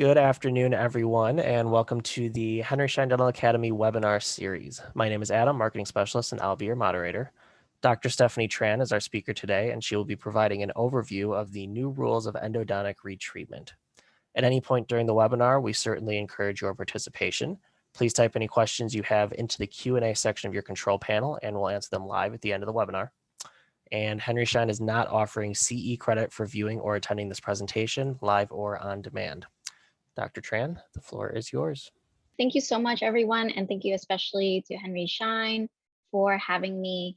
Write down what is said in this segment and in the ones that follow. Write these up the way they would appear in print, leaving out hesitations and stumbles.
Good afternoon, everyone, and welcome to the Henry Schein Dental Academy webinar series. My name is Adam, Marketing Specialist, and I'll be your moderator. Dr. Stephanie Tran is our speaker today, and she will be providing an overview of the new rules of endodontic retreatment. At any point during the webinar, we certainly encourage your participation. Please type any questions you have into the Q&A section of your control panel, and we'll answer them live at the end of the webinar. And Henry Schein is not offering CE credit for viewing or attending this presentation, live or on demand. Dr. Tran, the floor is yours. Thank you so much, everyone, and thank you especially to Henry Schein for having me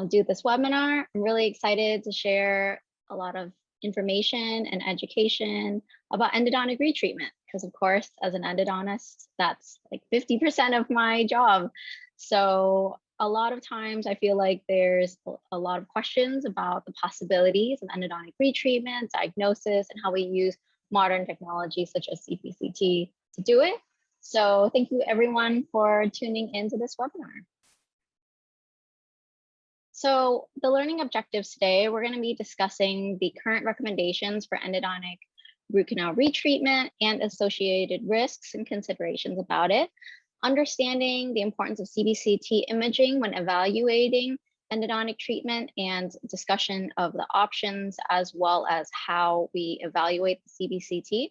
do this webinar. I'm really excited to share a lot of information and education about endodontic retreatment, because of course, as an endodontist, that's like 50% of my job. So a lot of times I feel like there's a lot of questions about the possibilities of endodontic retreatment, diagnosis, and how we use modern technology such as CBCT to do it. So thank you everyone for tuning into this webinar. So the learning objectives today, we're going to be discussing the current recommendations for endodontic root canal retreatment and associated risks and considerations about it, understanding the importance of CBCT imaging when evaluating endodontic treatment, and discussion of the options as well as how we evaluate the CBCT.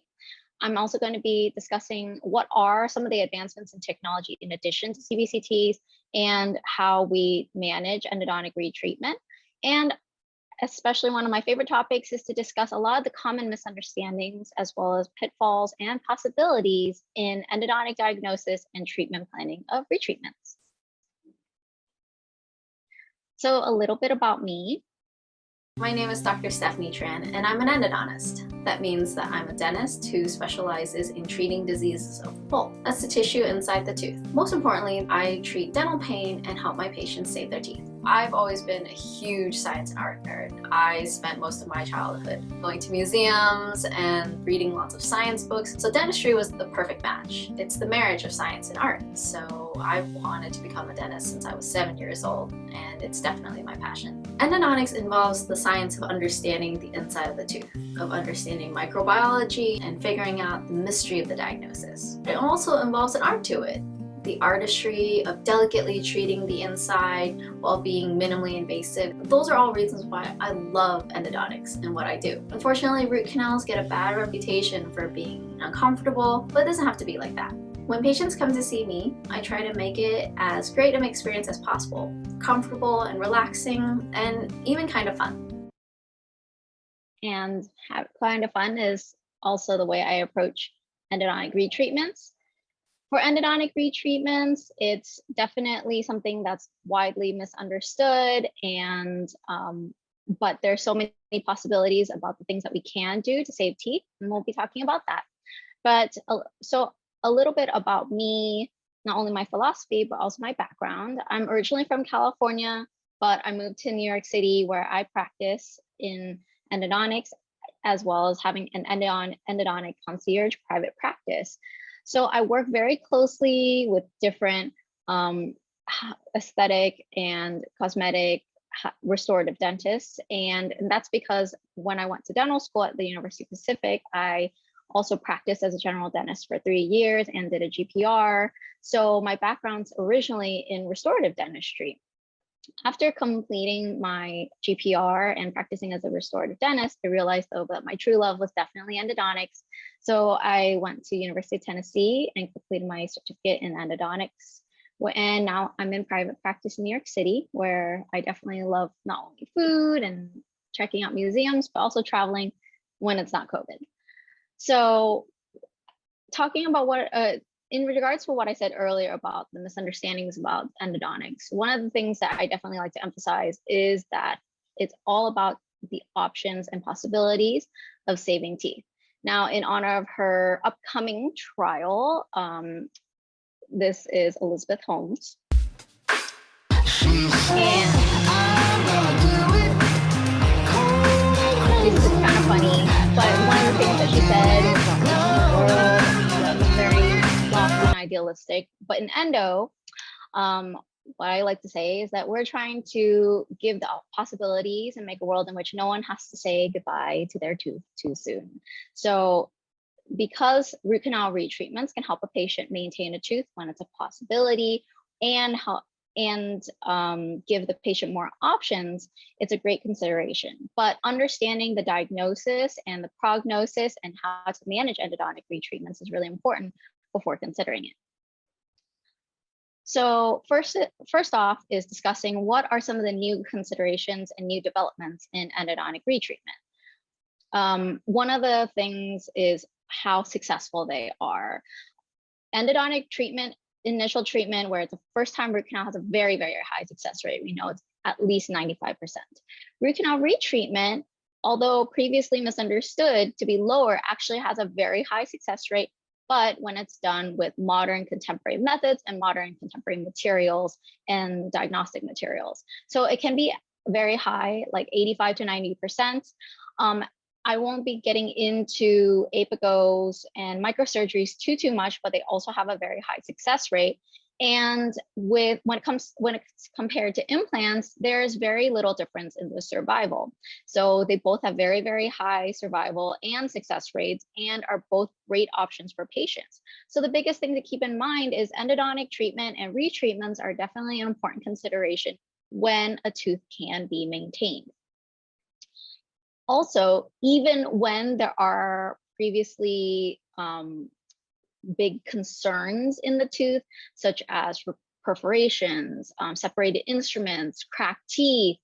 I'm also going to be discussing what are some of the advancements in technology in addition to CBCTs and how we manage endodontic retreatment. And especially one of my favorite topics is to discuss a lot of the common misunderstandings as well as pitfalls and possibilities in endodontic diagnosis and treatment planning of retreatments. So a little bit about me. My name is Dr. Stephanie Tran, and I'm an endodontist. That means that I'm a dentist who specializes in treating diseases of the pulp. That's the tissue inside the tooth. Most importantly, I treat dental pain and help my patients save their teeth. I've always been a huge science and art nerd. I spent most of my childhood going to museums and reading lots of science books. So dentistry was the perfect match. It's the marriage of science and art. So I've wanted to become a dentist since I was 7 years old, and it's definitely my passion. Endodontics involves the science of understanding the inside of the tooth, of understanding microbiology and figuring out the mystery of the diagnosis. It also involves an art to it. The artistry of delicately treating the inside while being minimally invasive. Those are all reasons why I love endodontics and what I do. Unfortunately, root canals get a bad reputation for being uncomfortable, but it doesn't have to be like that. When patients come to see me, I try to make it as great an experience as possible, comfortable and relaxing, and even kind of fun. And kind of fun is also the way I approach endodontic retreatments. For endodontic retreatments, it's definitely something that's widely misunderstood, and but there's so many possibilities about the things that we can do to save teeth, and we'll be talking about that. But so a little bit about me, not only my philosophy, but also my background. I'm originally from California, but I moved to New York City where I practice in endodontics, as well as having an endodontic concierge private practice. So I work very closely with different aesthetic and cosmetic restorative dentists. And that's because when I went to dental school at the University of Pacific, I also practiced as a general dentist for 3 years and did a GPR. So my background's originally in restorative dentistry. After completing my GPR and practicing as a restorative dentist, I realized though that my true love was definitely endodontics. So I went to University of Tennessee and completed my certificate in endodontics. And now I'm in private practice in New York City, where I definitely love not only food and checking out museums, but also traveling when it's not COVID. So talking about what, in regards to what I said earlier about the misunderstandings about endodontics, one of the things that I definitely like to emphasize is that it's all about the options and possibilities of saving teeth. Now, in honor of her upcoming trial, this is Elizabeth Holmes. And this is kind of funny, but one of the things that she said was very lofty and idealistic. But in endo, what I like to say is that we're trying to give the possibilities and make a world in which no one has to say goodbye to their tooth too soon. So because root canal retreatments can help a patient maintain a tooth when it's a possibility and give the patient more options, it's a great consideration. But understanding the diagnosis and the prognosis and how to manage endodontic retreatments is really important before considering it. So first off is discussing what are some of the new considerations and new developments in endodontic retreatment. One of the things is how successful they are. Endodontic treatment, initial treatment, where it's a first time root canal, has a very, very high success rate. We know it's at least 95%. Root canal retreatment, although previously misunderstood to be lower, actually has a very high success rate, but when it's done with modern contemporary methods and modern contemporary materials and diagnostic materials. So it can be very high, like 85 to 90%. I won't be getting into apicos and microsurgeries too much, but they also have a very high success rate. And when it's compared to implants, there's very little difference in the survival. So they both have very, very high survival and success rates and are both great options for patients. So the biggest thing to keep in mind is endodontic treatment and retreatments are definitely an important consideration when a tooth can be maintained. Also, even when there are previously big concerns in the tooth, such as perforations, separated instruments, cracked teeth,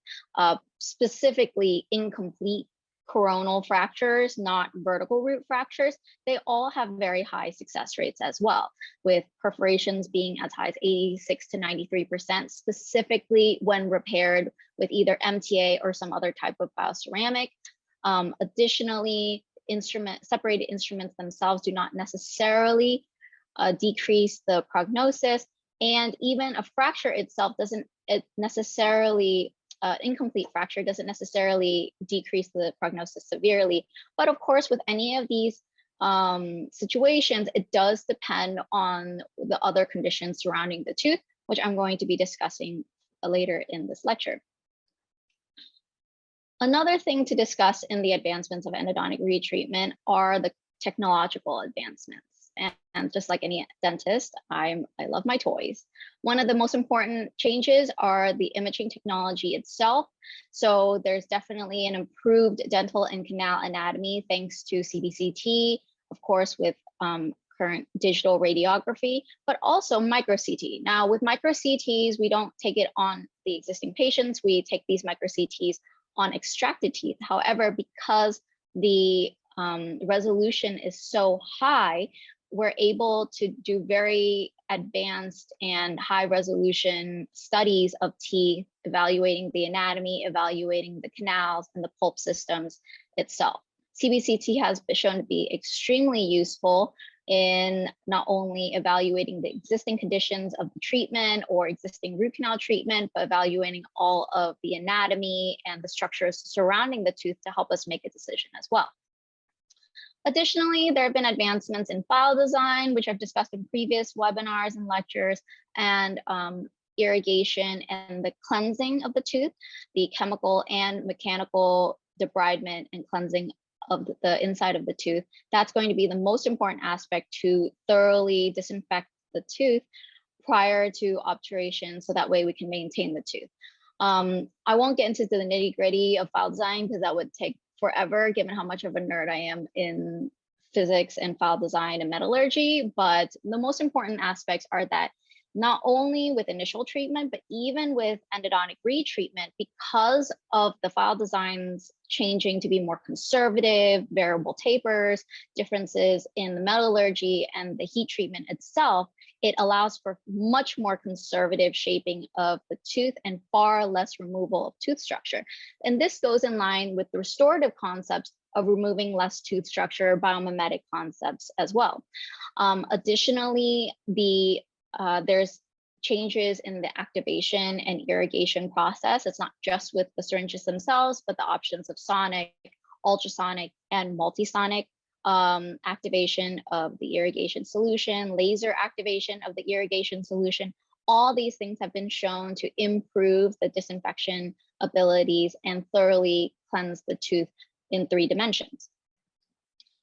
specifically incomplete coronal fractures, not vertical root fractures, they all have very high success rates as well, with perforations being as high as 86 to 93%, specifically when repaired with either MTA or some other type of bioceramic. Additionally, separated instruments themselves do not necessarily decrease the prognosis, and even a fracture itself incomplete fracture doesn't necessarily decrease the prognosis severely. But of course, with any of these situations, it does depend on the other conditions surrounding the tooth, which I'm going to be discussing later in this lecture. Another thing to discuss in the advancements of endodontic retreatment are the technological advancements. And just like any dentist, I love my toys. One of the most important changes are the imaging technology itself. So there's definitely an improved dental and canal anatomy thanks to CBCT, of course, with current digital radiography, but also micro CT. Now with micro CTs, we don't take it on the existing patients. We take these micro CTs on extracted teeth. However, because the resolution is so high, we're able to do very advanced and high resolution studies of teeth, evaluating the anatomy, evaluating the canals and the pulp systems itself. CBCT has been shown to be extremely useful in not only evaluating the existing conditions of the treatment or existing root canal treatment, but evaluating all of the anatomy and the structures surrounding the tooth to help us make a decision as well. Additionally, there have been advancements in file design, which I've discussed in previous webinars and lectures, and irrigation and the cleansing of the tooth, the chemical and mechanical debridement and cleansing of the inside of the tooth. That's going to be the most important aspect to thoroughly disinfect the tooth prior to obturation, so that way we can maintain the tooth. I won't get into the nitty-gritty of file design because that would take forever, given how much of a nerd I am in physics and file design and metallurgy. But the most important aspects are that not only with initial treatment, but even with endodontic retreatment, because of the file designs changing to be more conservative, variable tapers, differences in the metallurgy and the heat treatment itself, it allows for much more conservative shaping of the tooth and far less removal of tooth structure. And this goes in line with the restorative concepts of removing less tooth structure, biomimetic concepts as well. Additionally, there's changes in the activation and irrigation process. It's not just with the syringes themselves, but the options of sonic, ultrasonic, and multisonic activation of the irrigation solution, laser activation of the irrigation solution. All these things have been shown to improve the disinfection abilities and thoroughly cleanse the tooth in 3 dimensions.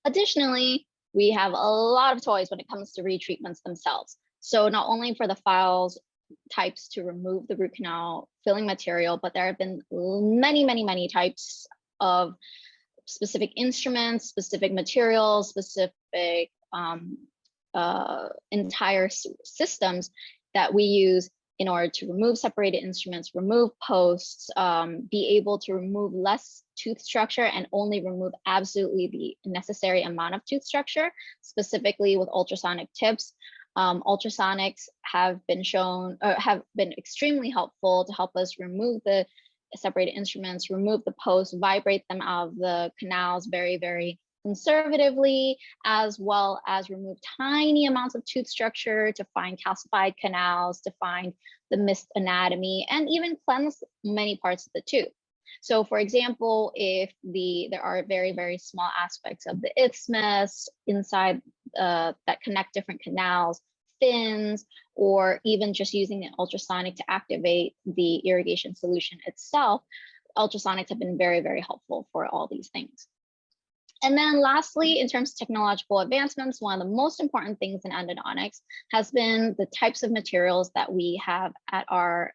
Additionally, we have a lot of toys when it comes to retreatments themselves. So not only for the files types to remove the root canal filling material, but there have been many types of specific instruments, specific materials, specific entire systems that we use in order to remove separated instruments, remove posts, be able to remove less tooth structure and only remove absolutely the necessary amount of tooth structure, specifically with ultrasonic tips. Ultrasonics have been shown, have been extremely helpful to help us remove the separated instruments, remove the posts, vibrate them out of the canals very conservatively, as well as remove tiny amounts of tooth structure to find calcified canals, to find the missed anatomy, and even cleanse many parts of the tooth. So for example, if there are very small aspects of the isthmus inside that connect different canals, fins, or even just using an ultrasonic to activate the irrigation solution itself, ultrasonics have been very helpful for all these things. And then lastly, in terms of technological advancements, one of the most important things in endodontics has been the types of materials that we have at our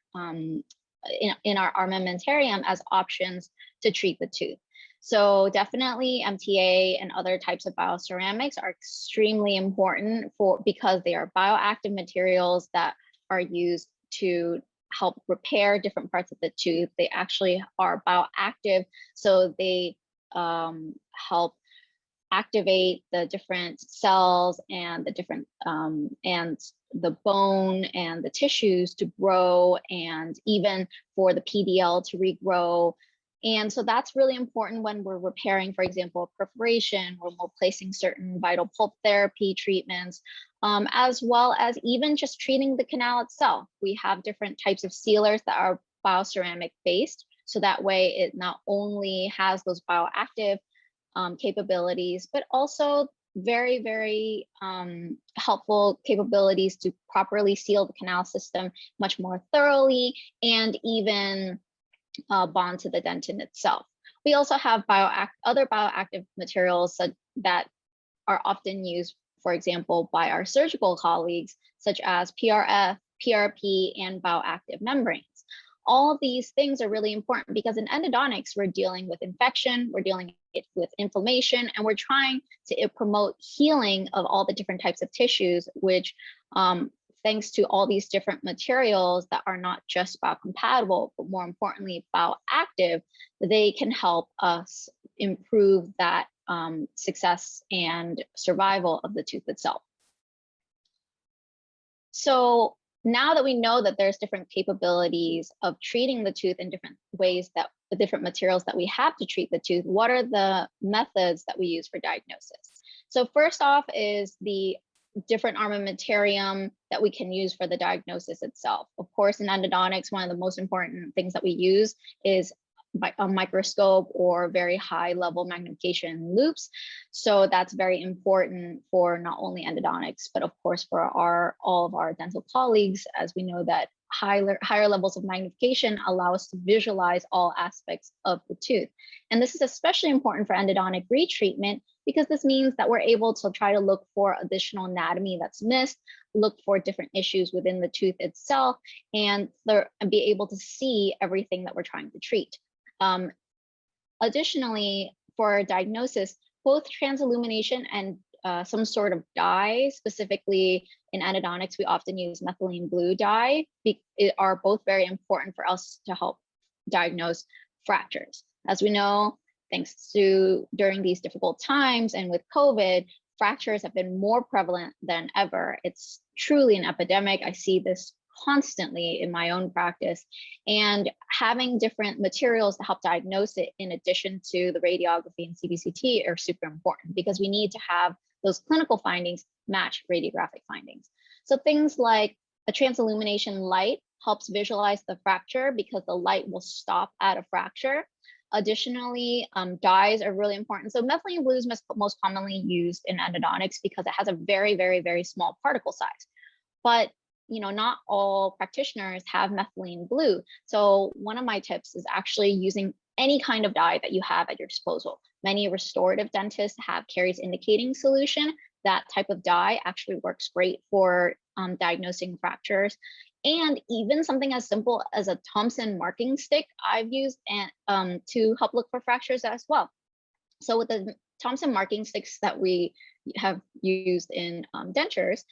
in our armamentarium as options to treat the tooth. So definitely MTA and other types of bioceramics are extremely important because they are bioactive materials that are used to help repair different parts of the tooth. They actually are bioactive, so they help activate the different cells and the different and the bone and the tissues to grow, and even for the PDL to regrow. And so that's really important when we're repairing, for example, a perforation, when we're placing certain vital pulp therapy treatments, as well as even just treating the canal itself. We have different types of sealers that are bioceramic based. So that way it not only has those bioactive capabilities, but also very helpful capabilities to properly seal the canal system much more thoroughly, and even bond to the dentin itself. We also have other bioactive materials that are often used, for example, by our surgical colleagues, such as PRF, PRP, and bioactive membranes. All of these things are really important because in endodontics, we're dealing with infection, we're dealing with inflammation, and we're trying to promote healing of all the different types of tissues, which thanks to all these different materials that are not just biocompatible, but more importantly, bioactive, they can help us improve that success and survival of the tooth itself. So now that we know that there's different capabilities of treating the tooth in different ways, that the different materials that we have to treat the tooth, what are the methods that we use for diagnosis? So first off is the different armamentarium that we can use for the diagnosis itself. Of course, in endodontics, one of the most important things that we use is a microscope or very high level magnification loops. So that's very important for not only endodontics, but of course for all of our dental colleagues, as we know that higher levels of magnification allow us to visualize all aspects of the tooth. And this is especially important for endodontic retreatment because this means that we're able to try to look for additional anatomy that's missed, look for different issues within the tooth itself, and be able to see everything that we're trying to treat. Additionally, for diagnosis, both transillumination and some sort of dye, specifically in endodontics, we often use methylene blue dye, are both very important for us to help diagnose fractures. As we know, thanks to during these difficult times and with COVID, fractures have been more prevalent than ever. It's truly an epidemic. I see this constantly in my own practice, and having different materials to help diagnose it in addition to the radiography and CBCT are super important because we need to have those clinical findings match radiographic findings. So things like a transillumination light helps visualize the fracture because the light will stop at a fracture. Additionally, dyes are really important. So methylene blue is most commonly used in endodontics because it has a very small particle size. But not all practitioners have methylene blue. So one of my tips is actually using any kind of dye that you have at your disposal. Many restorative dentists have caries indicating solution that type of die actually works great for diagnosing fractures. And even something as simple as a Thompson marking stick I've used and to help look for fractures as well. So with the Thompson marking sticks that we have used in dentures,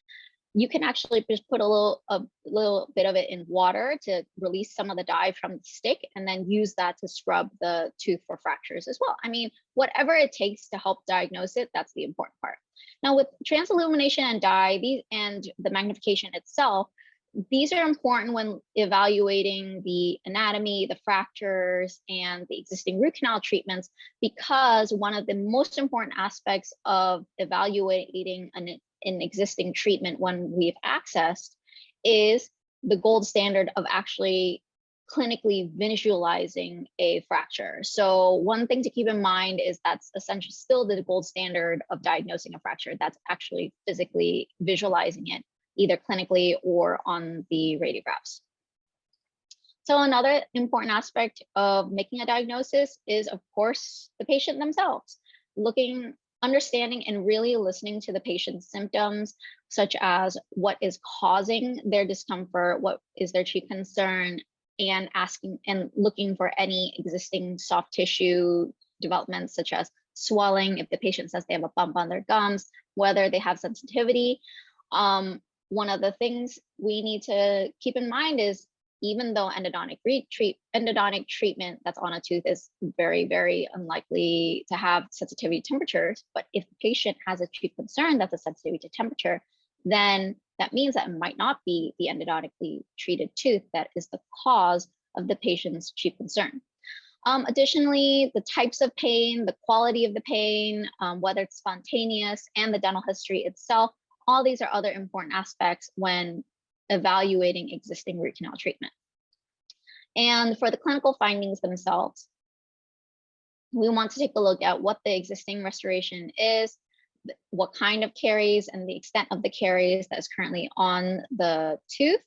you can actually just put a little bit of it in water to release some of the dye from the stick, and then use that to scrub the tooth for fractures as well. I mean, whatever it takes to help diagnose it, that's the important part. Now with transillumination and dye, and the magnification itself, these are important when evaluating the anatomy, the fractures, and the existing root canal treatments, because one of the most important aspects of evaluating an existing treatment when we've accessed is the gold standard of actually clinically visualizing a fracture. So one thing to keep in mind is that's essentially still the gold standard of diagnosing a fracture. That's actually physically visualizing it, either clinically or on the radiographs. So another important aspect of making a diagnosis is, of course, the patient themselves. Understanding and really listening to the patient's symptoms, such as what is causing their discomfort, what is their chief concern, and asking and looking for any existing soft tissue developments, such as swelling, if the patient says they have a bump on their gums, whether they have sensitivity. One of the things we need to keep in mind is, even though endodontic treatment that's on a tooth is very, very unlikely to have sensitivity to temperatures, but if the patient has a chief concern that's a sensitivity to temperature, then that means that it might not be the endodontically treated tooth that is the cause of the patient's chief concern. Additionally, the types of pain, the quality of the pain, whether it's spontaneous, and the dental history itself, all these are other important aspects when evaluating existing root canal treatment. And for the clinical findings themselves, we want to take a look at what the existing restoration is, what kind of caries and the extent of the caries that is currently on the tooth,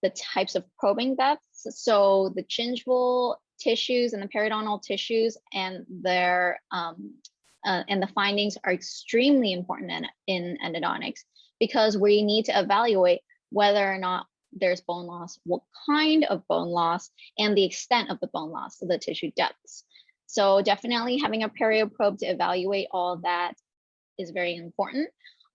the types of probing depths. So the gingival tissues and the periodontal tissues and their and the findings are extremely important in endodontics, because we need to evaluate whether or not there's bone loss, what kind of bone loss, and the extent of the bone loss, so the tissue depths. So definitely having a perio probe to evaluate all that is very important.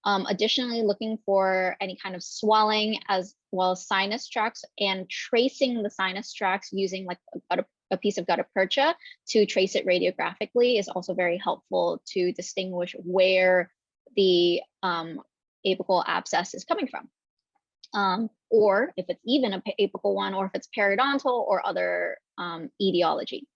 Additionally, looking for any kind of swelling as well as sinus tracts, and tracing the sinus tracts using like a piece of gutta percha to trace it radiographically is also very helpful to distinguish where the apical abscess is coming from. Or if it's even an apical one, or if it's periodontal or other etiology.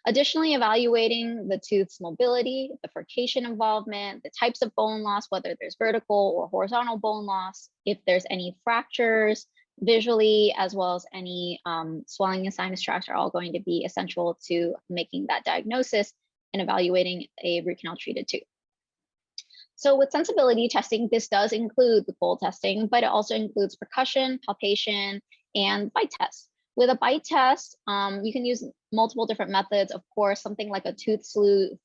Additionally, evaluating the tooth's mobility, the furcation involvement, the types of bone loss, whether there's vertical or horizontal bone loss, if there's any fractures visually, as well as any swelling in sinus tracts, are all going to be essential to making that diagnosis and evaluating a root canal treated tooth. So with sensibility testing, this does include the gold testing, but it also includes percussion, palpation, and bite tests. With a bite test, you can use multiple different methods. Of course, something like a tooth sleuth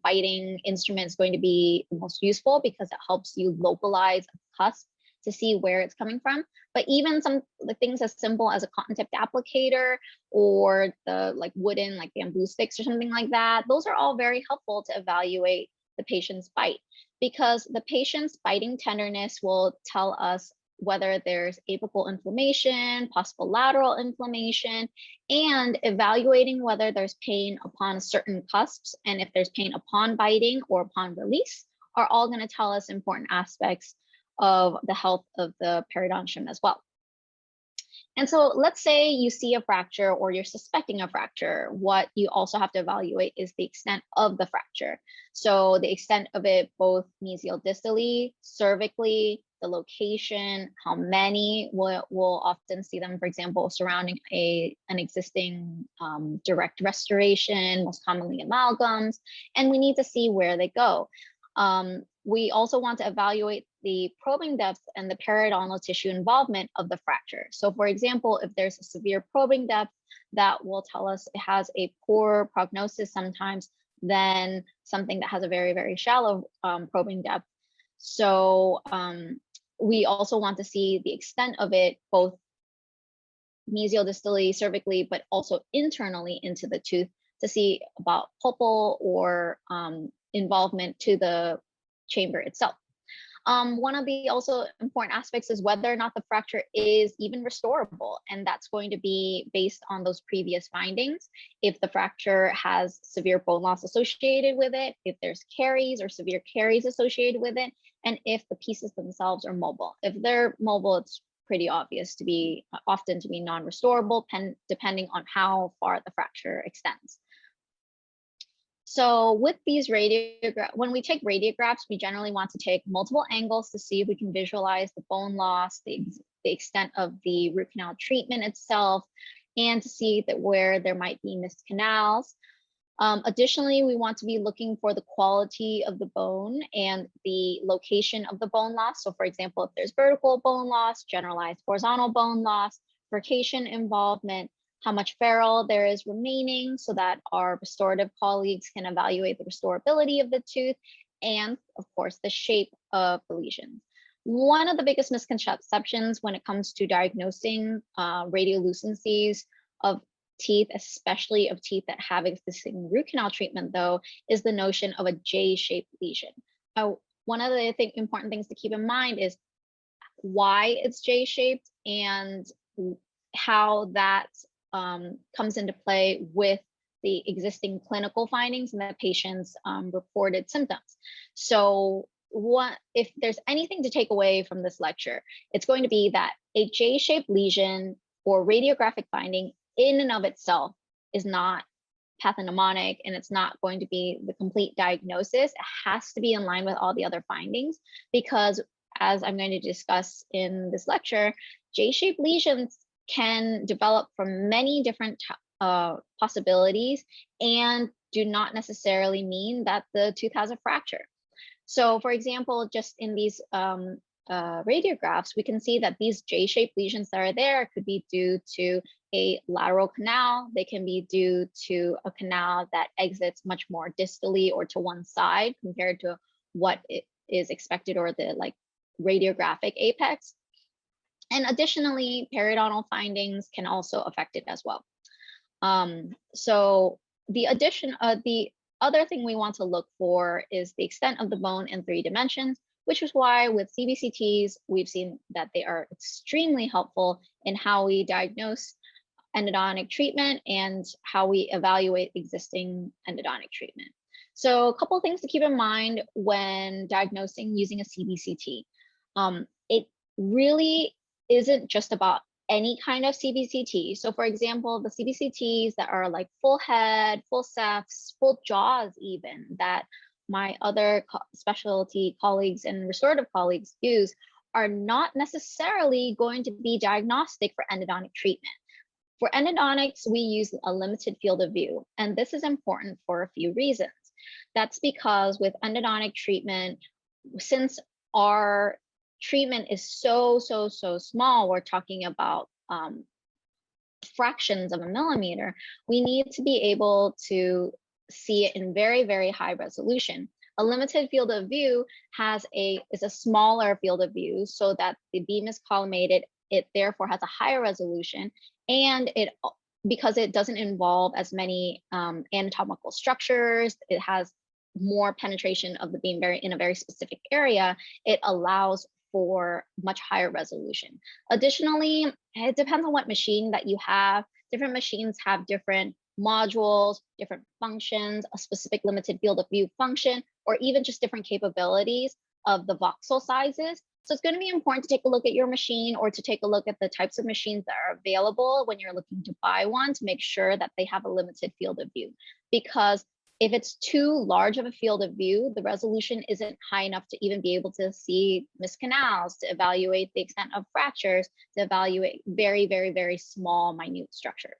biting instrument is going to be the most useful, because it helps you localize a cusp to see where it's coming from. But even some the things as simple as a cotton tipped applicator, or the wooden bamboo sticks or something like that, those are all very helpful to evaluate the patient's bite, because the patient's biting tenderness will tell us whether there's apical inflammation, possible lateral inflammation, and evaluating whether there's pain upon certain cusps, and if there's pain upon biting or upon release, are all going to tell us important aspects of the health of the periodontium as well. And so let's say you see a fracture, or you're suspecting a fracture. What you also have to evaluate is the extent of the fracture. So the extent of it, both mesial distally, cervically, the location, how many. We'll often see them, for example, surrounding an existing direct restoration, most commonly amalgams, and we need to see where they go. We also want to evaluate the probing depth and the periodontal tissue involvement of the fracture. So for example, if there's a severe probing depth, that will tell us it has a poor prognosis sometimes, than something that has a very, very shallow probing depth. So we also want to see the extent of it, both mesial distally, cervically, but also internally into the tooth to see about pulpal or involvement to the chamber itself. One of the also important aspects is whether or not the fracture is even restorable, and that's going to be based on those previous findings. If the fracture has severe bone loss associated with it, if there's caries or severe caries associated with it, and if the pieces themselves are mobile. If they're mobile, it's pretty obvious to be often to be non-restorable, depending on how far the fracture extends. So with these radiographs, when we take radiographs, we generally want to take multiple angles to see if we can visualize the bone loss, the extent of the root canal treatment itself, and to see that where there might be missed canals. Additionally, we want to be looking for the quality of the bone and the location of the bone loss. So for example, if there's vertical bone loss, generalized horizontal bone loss, furcation involvement, how much ferrule there is remaining so that our restorative colleagues can evaluate the restorability of the tooth, and of course, the shape of the lesions. One of the biggest misconceptions when it comes to diagnosing radiolucencies of teeth, especially of teeth that have existing root canal treatment, though, is the notion of a J-shaped lesion. One of the important things to keep in mind is why it's J-shaped and how that comes into play with the existing clinical findings and the patient's reported symptoms. So if there's anything to take away from this lecture, it's going to be that a J-shaped lesion or radiographic finding in and of itself is not pathognomonic, and it's not going to be the complete diagnosis. It has to be in line with all the other findings, because as I'm going to discuss in this lecture, J-shaped lesions can develop from many different possibilities and do not necessarily mean that the tooth has a fracture. So for example, just in these radiographs, we can see that these J-shaped lesions that are there could be due to a lateral canal. They can be due to a canal that exits much more distally or to one side compared to what is expected, or the radiographic apex. And additionally, periodontal findings can also affect it as well. So the other thing we want to look for is the extent of the bone in 3 dimensions, which is why with CBCTs, we've seen that they are extremely helpful in how we diagnose endodontic treatment and how we evaluate existing endodontic treatment. So a couple of things to keep in mind when diagnosing using a CBCT. It really isn't just about any kind of CBCT. So for example, the CBCTs that are like full head, full cephs, full jaws even, that my other specialty colleagues and restorative colleagues use, are not necessarily going to be diagnostic for endodontic treatment. For endodontics, we use a limited field of view, and this is important for a few reasons. That's because with endodontic treatment, since our treatment is so small, we're talking about fractions of a millimeter, we need to be able to see it in very high resolution. A limited field of view is a smaller field of view, so that the beam is collimated, it therefore has a higher resolution, and because it doesn't involve as many anatomical structures, it has more penetration of the beam in a very specific area, it allows for much higher resolution. Additionally, it depends on what machine that you have. Different machines have different modules, different functions, a specific limited field of view function, or even just different capabilities of the voxel sizes. So it's going to be important to take a look at your machine, or to take a look at the types of machines that are available when you're looking to buy one, to make sure that they have a limited field of view. Because if it's too large of a field of view, the resolution isn't high enough to even be able to see missed canals, to evaluate the extent of fractures, to evaluate very small, minute structures.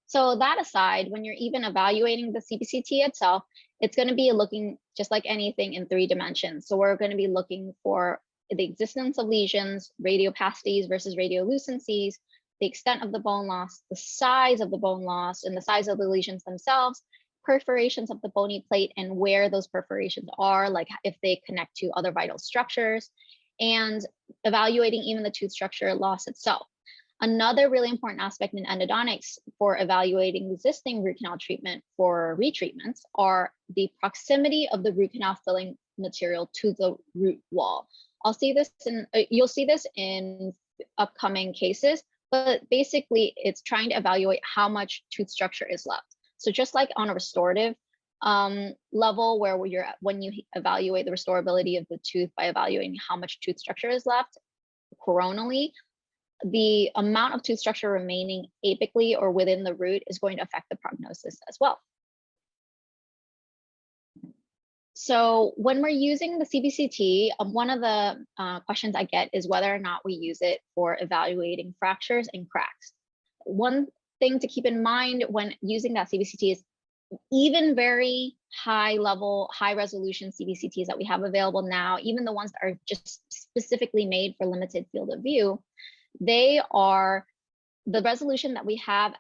So that aside, when you're even evaluating the CBCT itself, it's going to be looking just like anything in 3 dimensions. So we're going to be looking for the existence of lesions, radiopacities versus radiolucencies, the extent of the bone loss, the size of the bone loss, and the size of the lesions themselves, perforations of the bony plate and where those perforations are, like if they connect to other vital structures, and evaluating even the tooth structure loss itself. Another really important aspect in endodontics for evaluating existing root canal treatment for retreatments are the proximity of the root canal filling material to the root wall. You'll see this in upcoming cases, but basically it's trying to evaluate how much tooth structure is left. So just like on a restorative level, where when you evaluate the restorability of the tooth by evaluating how much tooth structure is left coronally, the amount of tooth structure remaining apically or within the root is going to affect the prognosis as well. So when we're using the CBCT, one of the questions I get is whether or not we use it for evaluating fractures and cracks. One thing to keep in mind when using that CBCT is even very high level, high resolution CBCTs that we have available now, even the ones that are just specifically made for limited field of view, the resolution that we have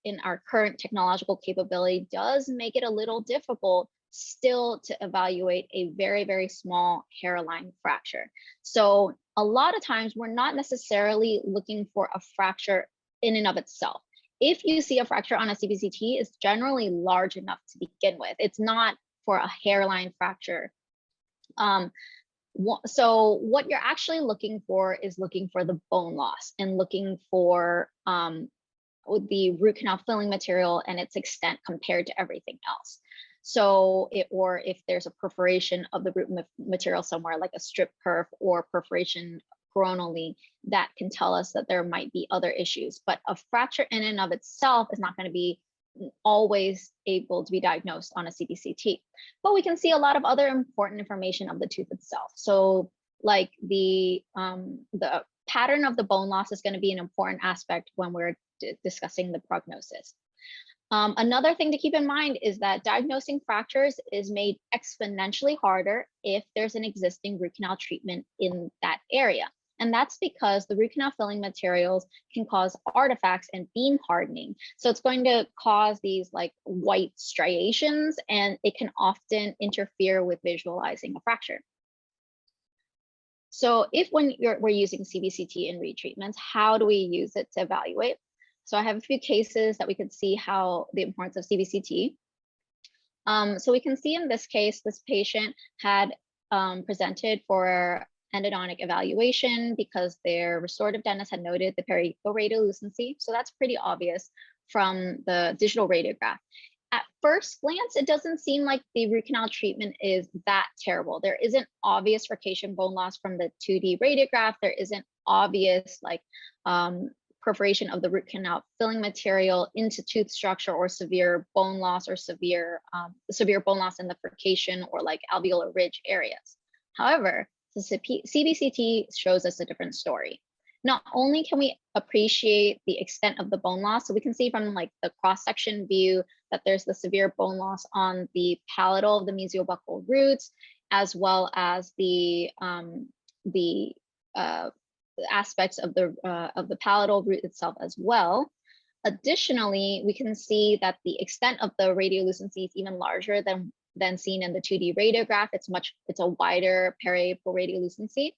in our current technological capability does make it a little difficult still to evaluate a very, very small hairline fracture. So a lot of times we're not necessarily looking for a fracture in and of itself. If you see a fracture on a CBCT, it's generally large enough to begin with. It's not for a hairline fracture. So what you're actually looking for is looking for the bone loss and looking for the root canal filling material and its extent compared to everything else. So or if there's a perforation of the root material somewhere, like a strip perf or perforation coronally, that can tell us that there might be other issues. But a fracture in and of itself is not going to be always able to be diagnosed on a CBCT. But we can see a lot of other important information of the tooth itself. So like the pattern of the bone loss is going to be an important aspect when we're discussing the prognosis. Another thing to keep in mind is that diagnosing fractures is made exponentially harder if there's an existing root canal treatment in that area. And that's because the root canal filling materials can cause artifacts and beam hardening. So it's going to cause these like white striations, and it can often interfere with visualizing a fracture. So we're using CBCT in retreatments, how do we use it to evaluate? So I have a few cases that we could see how the importance of CBCT. So we can see in this case, this patient had presented for endodontic evaluation because their restorative dentist had noted the perioradiolucency. So that's pretty obvious from the digital radiograph. At first glance, it doesn't seem like the root canal treatment is that terrible. There isn't obvious furcation bone loss from the 2D radiograph. There isn't obvious like perforation of the root canal filling material into tooth structure or severe bone loss or severe bone loss in the furcation or like alveolar ridge areas. However, the CBCT shows us a different story. Not only can we appreciate the extent of the bone loss, so we can see from like the cross-section view that there's the severe bone loss on the palatal of the mesiobuccal roots, as well as the aspects of the palatal root itself as well. Additionally, we can see that the extent of the radiolucency is even larger than seen in the 2D radiograph. It's a wider periapical radiolucency.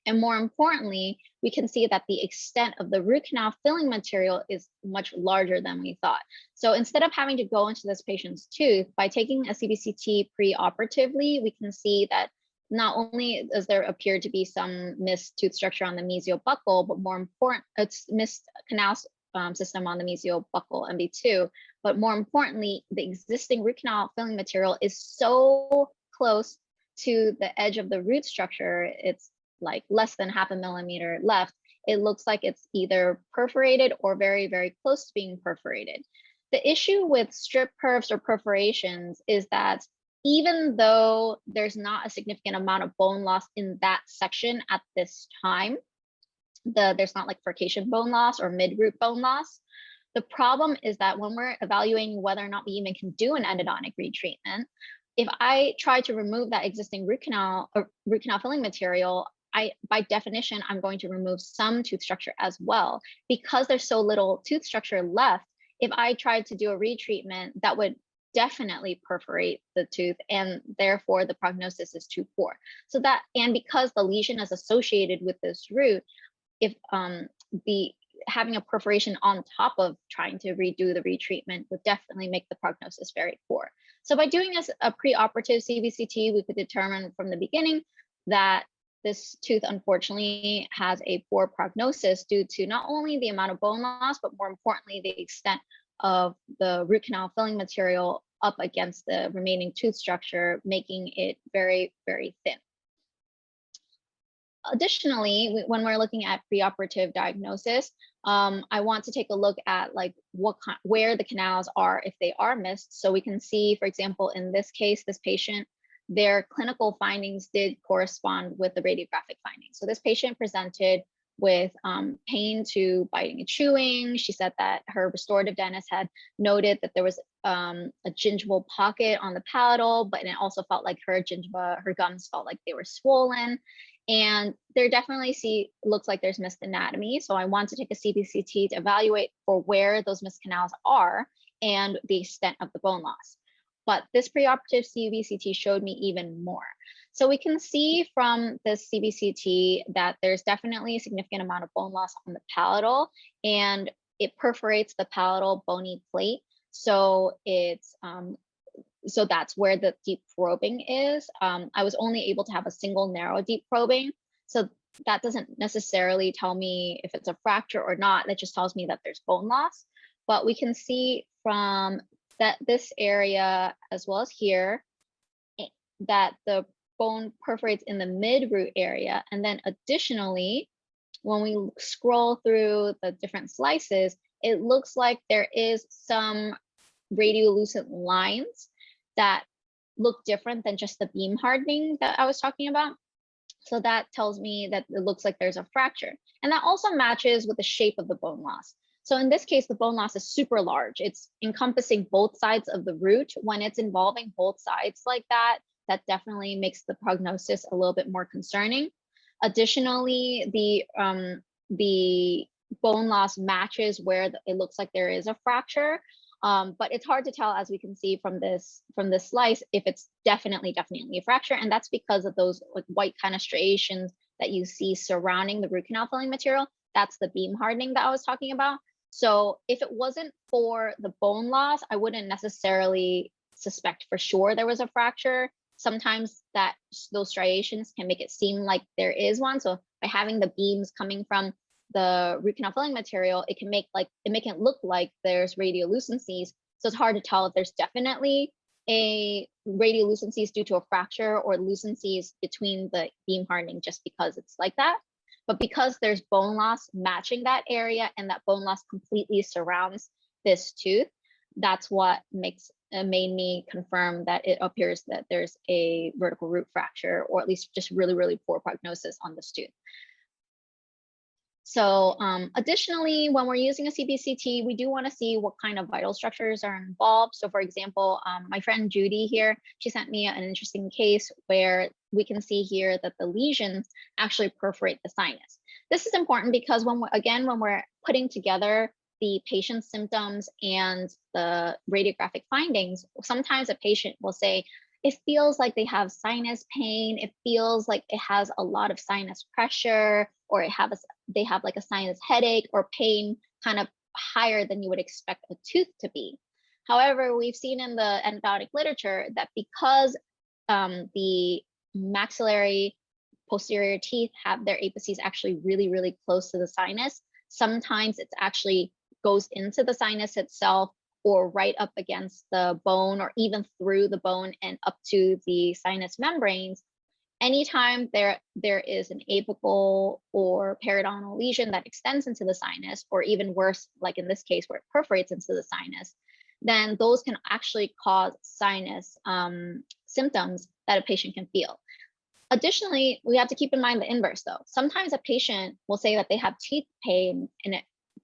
And more importantly, we can see that the extent of the root canal filling material is much larger than we thought. So instead of having to go into this patient's tooth, by taking a CBCT pre-operatively, we can see that not only does there appear to be some missed tooth structure on the mesiobuccal, but more important, it's missed canal system on the mesiobuccal MB2, but more importantly, the existing root canal filling material is so close to the edge of the root structure, it's like less than 0.5 millimeter left. It looks like it's either perforated or very, very close to being perforated. The issue with strip perfs or perforations is that even though there's not a significant amount of bone loss in that section at this time, there's not like furcation bone loss or mid-root bone loss. The problem is that when we're evaluating whether or not we even can do an endodontic retreatment, if I try to remove that existing root canal filling material, by definition, I'm going to remove some tooth structure as well. Because there's so little tooth structure left, if I tried to do a retreatment, that would definitely perforate the tooth, and therefore the prognosis is too poor. So that, and because the lesion is associated with this root, if the having a perforation on top of trying to redo the retreatment would definitely make the prognosis very poor. So by doing a preoperative CBCT, we could determine from the beginning that this tooth unfortunately has a poor prognosis due to not only the amount of bone loss, but more importantly, the extent of the root canal filling material up against the remaining tooth structure, making it very, very thin. Additionally, when we're looking at preoperative diagnosis, I want to take a look at like where the canals are if they are missed. So we can see, for example, in this case, this patient, their clinical findings did correspond with the radiographic findings. So this patient presented with pain to biting and chewing. She said that her restorative dentist had noted that there was a gingival pocket on the palatal, but it also felt like her gums felt like they were swollen. And there definitely looks like there's missed anatomy. So I want to take a CBCT to evaluate for where those missed canals are and the extent of the bone loss. But this preoperative CBCT showed me even more. So we can see from this CBCT that there's definitely a significant amount of bone loss on the palatal, and it perforates the palatal bony plate. So it's so that's where the deep probing is. I was only able to have a single narrow deep probing. So that doesn't necessarily tell me if it's a fracture or not. That just tells me that there's bone loss. But we can see from this area as well as here that the bone perforates in the mid-root area. And then additionally, when we scroll through the different slices, it looks like there is some radiolucent lines that look different than just the beam hardening that I was talking about. So that tells me that it looks like there's a fracture. And that also matches with the shape of the bone loss. So in this case, the bone loss is super large. It's encompassing both sides of the root. When it's involving both sides like that, that definitely makes the prognosis a little bit more concerning. Additionally, the bone loss matches where it looks like there is a fracture. But it's hard to tell, as we can see from this slice, if it's definitely a fracture. And that's because of those like white kind of striations that you see surrounding the root canal filling material. That's the beam hardening that I was talking about. So if it wasn't for the bone loss, I wouldn't necessarily suspect for sure there was a fracture. Sometimes those striations can make it seem like there is one. So by having the beams coming from the root canal filling material, it can make it look like there's radiolucencies. So it's hard to tell if there's definitely a radiolucencies due to a fracture or lucencies between the beam hardening just because it's like that. But because there's bone loss matching that area and that bone loss completely surrounds this tooth, that's what made me confirm that it appears that there's a vertical root fracture, or at least just really, really poor prognosis on this tooth. So additionally, when we're using a CBCT, we do want to see what kind of vital structures are involved. So for example, my friend Judy here, she sent me an interesting case where we can see here that the lesions actually perforate the sinus. This is important because when we're putting together the patient's symptoms and the radiographic findings, sometimes a patient will say, it feels like they have sinus pain. It feels like it has a lot of sinus pressure, or they have like a sinus headache or pain kind of higher than you would expect a tooth to be. However, we've seen in the endodontic literature that because the maxillary posterior teeth have their apices actually really, really close to the sinus, sometimes it's actually goes into the sinus itself, or right up against the bone, or even through the bone and up to the sinus membranes. Anytime there is an apical or periodontal lesion that extends into the sinus, or even worse, like in this case where it perforates into the sinus, then those can actually cause sinus symptoms that a patient can feel. Additionally, we have to keep in mind the inverse though. Sometimes a patient will say that they have teeth pain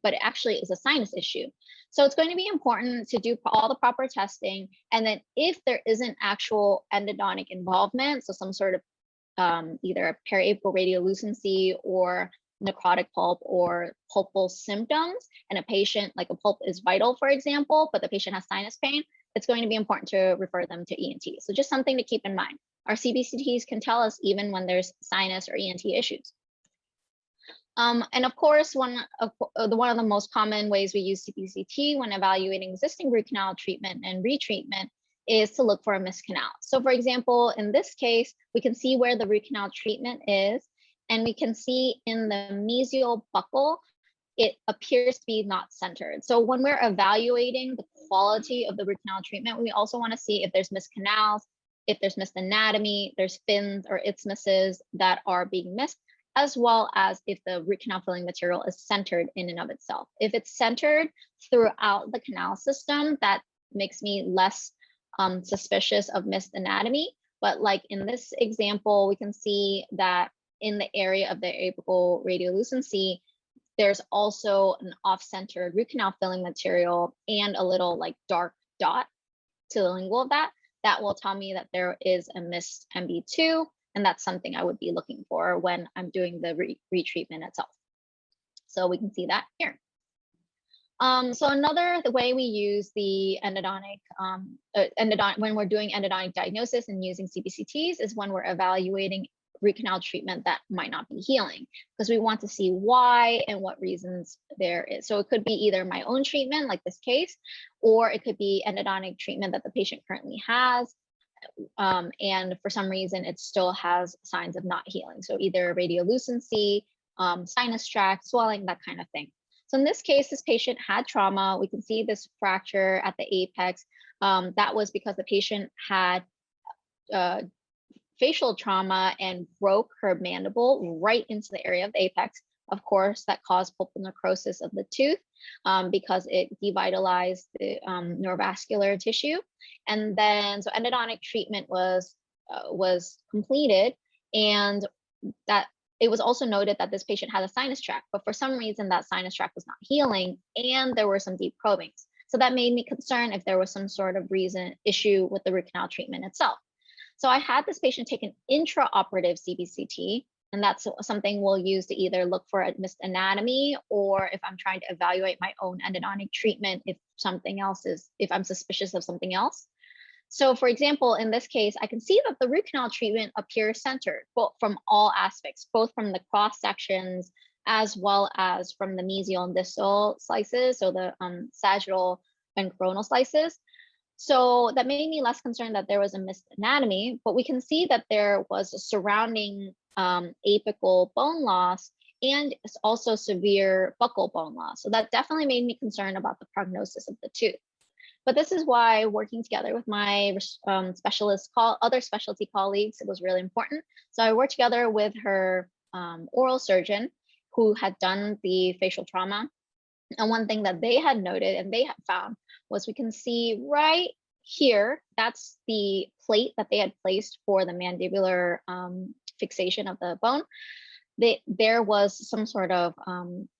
but it actually is a sinus issue. So it's going to be important to do all the proper testing. And then if there isn't actual endodontic involvement, so some sort of either a periapical radiolucency or necrotic pulp or pulpal symptoms, and a patient, like a pulp is vital, for example, but the patient has sinus pain, it's going to be important to refer them to ENT. So just something to keep in mind. Our CBCTs can tell us even when there's sinus or ENT issues. And of course, one of the most common ways we use CBCT when evaluating existing root canal treatment and retreatment is to look for a missed canal. So for example, in this case, we can see where the root canal treatment is, and we can see in the mesial buccal, it appears to be not centered. So when we're evaluating the quality of the root canal treatment, we also want to see if there's missed canals, if there's missed anatomy, there's fins or isthmuses that are being missed, as well as if the root canal filling material is centered in and of itself. If it's centered throughout the canal system, that makes me less suspicious of missed anatomy. But like in this example, we can see that in the area of the apical radiolucency, there's also an off-centered root canal filling material and a little like dark dot to the lingual of that. That will tell me that there is a missed MB2, and that's something I would be looking for when I'm doing the retreatment itself. So we can see that here. So the way we use the endodontic, when we're doing endodontic diagnosis and using CBCTs is when we're evaluating root canal treatment that might not be healing, because we want to see why and what reasons there is. So it could be either my own treatment, like this case, or it could be endodontic treatment that the patient currently has. And for some reason, it still has signs of not healing. So either radiolucency, sinus tract, swelling, that kind of thing. So in this case, this patient had trauma. We can see this fracture at the apex. That was because the patient had facial trauma and broke her mandible right into the area of the apex. Of course, that caused pulpal necrosis of the tooth because it devitalized the neurovascular tissue. And then, so endodontic treatment was completed, and that it was also noted that this patient had a sinus tract, but for some reason that sinus tract was not healing, and there were some deep probings. So that made me concerned if there was some sort of issue with the root canal treatment itself. So I had this patient take an intraoperative CBCT, and that's something we'll use to either look for a missed anatomy, or if I'm trying to evaluate my own endodontic treatment, if I'm suspicious of something else. So for example, in this case, I can see that the root canal treatment appears centered, both from all aspects, both from the cross sections as well as from the mesial and distal slices, so the sagittal and coronal slices. So that made me less concerned that there was a missed anatomy, but we can see that there was a surrounding apical bone loss and also severe buccal bone loss. So that definitely made me concerned about the prognosis of the tooth. But this is why working together with my other specialty colleagues, it was really important. So I worked together with her oral surgeon who had done the facial trauma. And one thing that they had noted and they had found was we can see right here, that's the plate that they had placed for the mandibular fixation of the bone. There was some sort of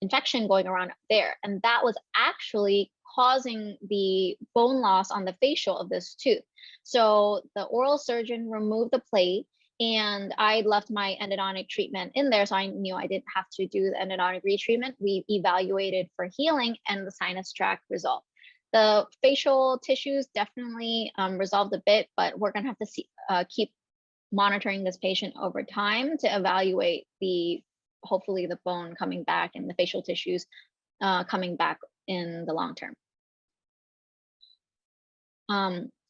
infection going around up there, and that was actually causing the bone loss on the facial of this tooth. So the oral surgeon removed the plate, and I left my endodontic treatment in there, so I knew I didn't have to do the endodontic retreatment. We evaluated for healing, and the sinus tract resolved. The facial tissues definitely resolved a bit, but we're gonna have to keep monitoring this patient over time to evaluate hopefully the bone coming back and the facial tissues coming back in the long term.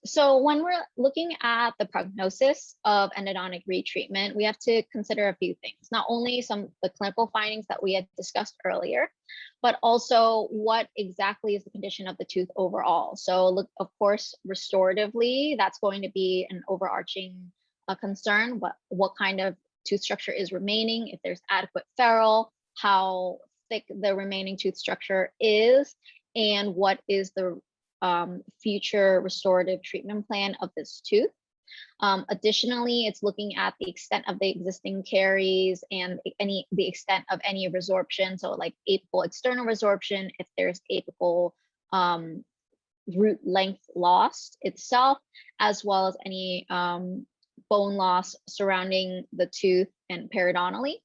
So when we're looking at the prognosis of endodontic retreatment, we have to consider a few things, not only the clinical findings that we had discussed earlier, but also what exactly is the condition of the tooth overall. So look, of course, restoratively, that's going to be an overarching concern. What kind of tooth structure is remaining, if there's adequate ferrule, how thick the remaining tooth structure is, and what is the future restorative treatment plan of this tooth. Additionally, it's looking at the extent of the existing caries and the extent of any resorption, so like apical external resorption, if there's apical root length lost itself, as well as any bone loss surrounding the tooth and periodontally.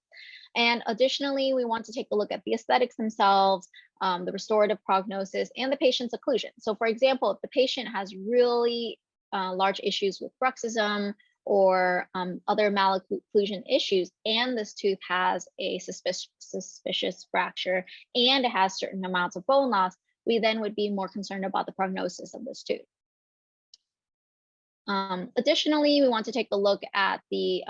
And additionally, we want to take a look at the aesthetics themselves, the restorative prognosis, and the patient's occlusion. So for example, if the patient has really large issues with bruxism or other malocclusion issues, and this tooth has a suspicious fracture and it has certain amounts of bone loss, we then would be more concerned about the prognosis of this tooth. Additionally, we want to take a look at the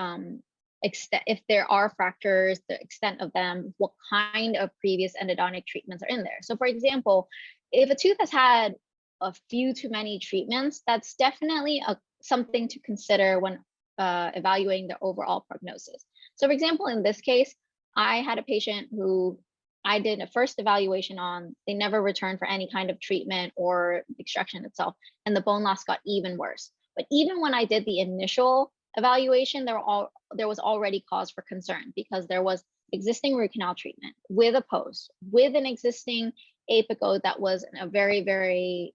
extent, if there are fractures, the extent of them, what kind of previous endodontic treatments are in there. So for example, if a tooth has had a few too many treatments, that's definitely something to consider when evaluating the overall prognosis. So for example, in this case, I had a patient who I did a first evaluation on, they never returned for any kind of treatment or extraction itself, and the bone loss got even worse. But even when I did the initial evaluation, there was already cause for concern because there was existing root canal treatment with a post, with an existing apico that was a very, very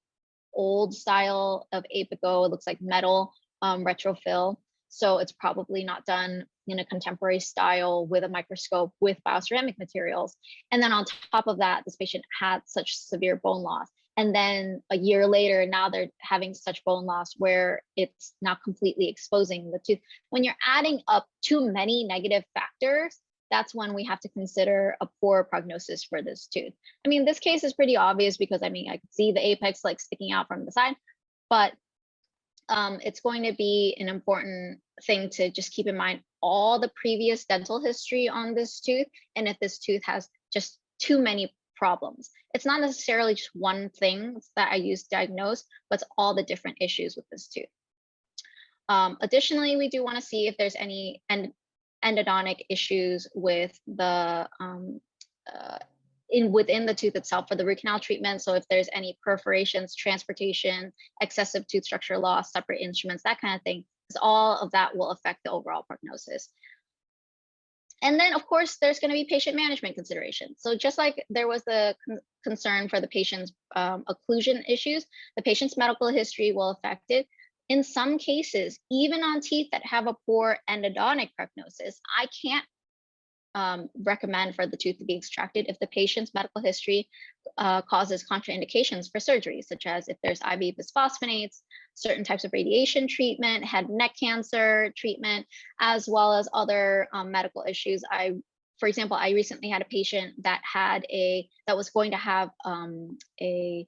old style of apico. It looks like metal retrofill. So it's probably not done in a contemporary style with a microscope with bioceramic materials. And then on top of that, this patient had such severe bone loss. And then a year later, now they're having such bone loss where it's now completely exposing the tooth. When you're adding up too many negative factors, that's when we have to consider a poor prognosis for this tooth. I mean, this case is pretty obvious because I mean, I could see the apex like sticking out from the side, but it's going to be an important thing to just keep in mind all the previous dental history on this tooth. And if this tooth has just too many problems, it's not necessarily just one thing that I use to diagnose, but it's all the different issues with this tooth. Additionally, we do want to see if there's any endodontic issues with the within the tooth itself for the root canal treatment. So if there's any perforations, transportation, excessive tooth structure loss, separate instruments, that kind of thing, because all of that will affect the overall prognosis. And then, of course, there's going to be patient management considerations. So just like there was the concern for the patient's occlusion issues, the patient's medical history will affect it. In some cases, even on teeth that have a poor endodontic prognosis, I can't recommend for the tooth to be extracted if the patient's medical history causes contraindications for surgery, such as if there's IV bisphosphonates, certain types of radiation treatment, head and neck cancer treatment, as well as other medical issues. For example, I recently had a patient that was going to have a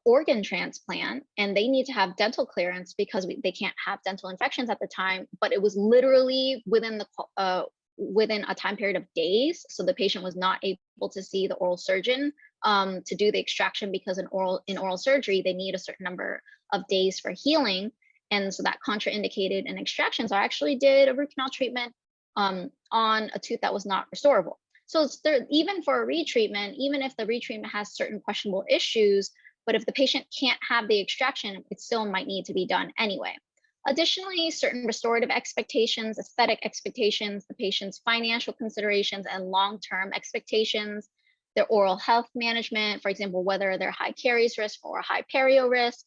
organ transplant, and they need to have dental clearance because they can't have dental infections at the time, but it was literally within a time period of days. So the patient was not able to see the oral surgeon to do the extraction because in oral surgery, they need a certain number of days for healing. And so that contraindicated an extraction. So I actually did a root canal treatment on a tooth that was not restorable. So even for a retreatment, even if the retreatment has certain questionable issues, but if the patient can't have the extraction, it still might need to be done anyway. Additionally, certain restorative expectations, aesthetic expectations, the patient's financial considerations and long-term expectations, their oral health management, for example, whether they're high caries risk or high perio risk,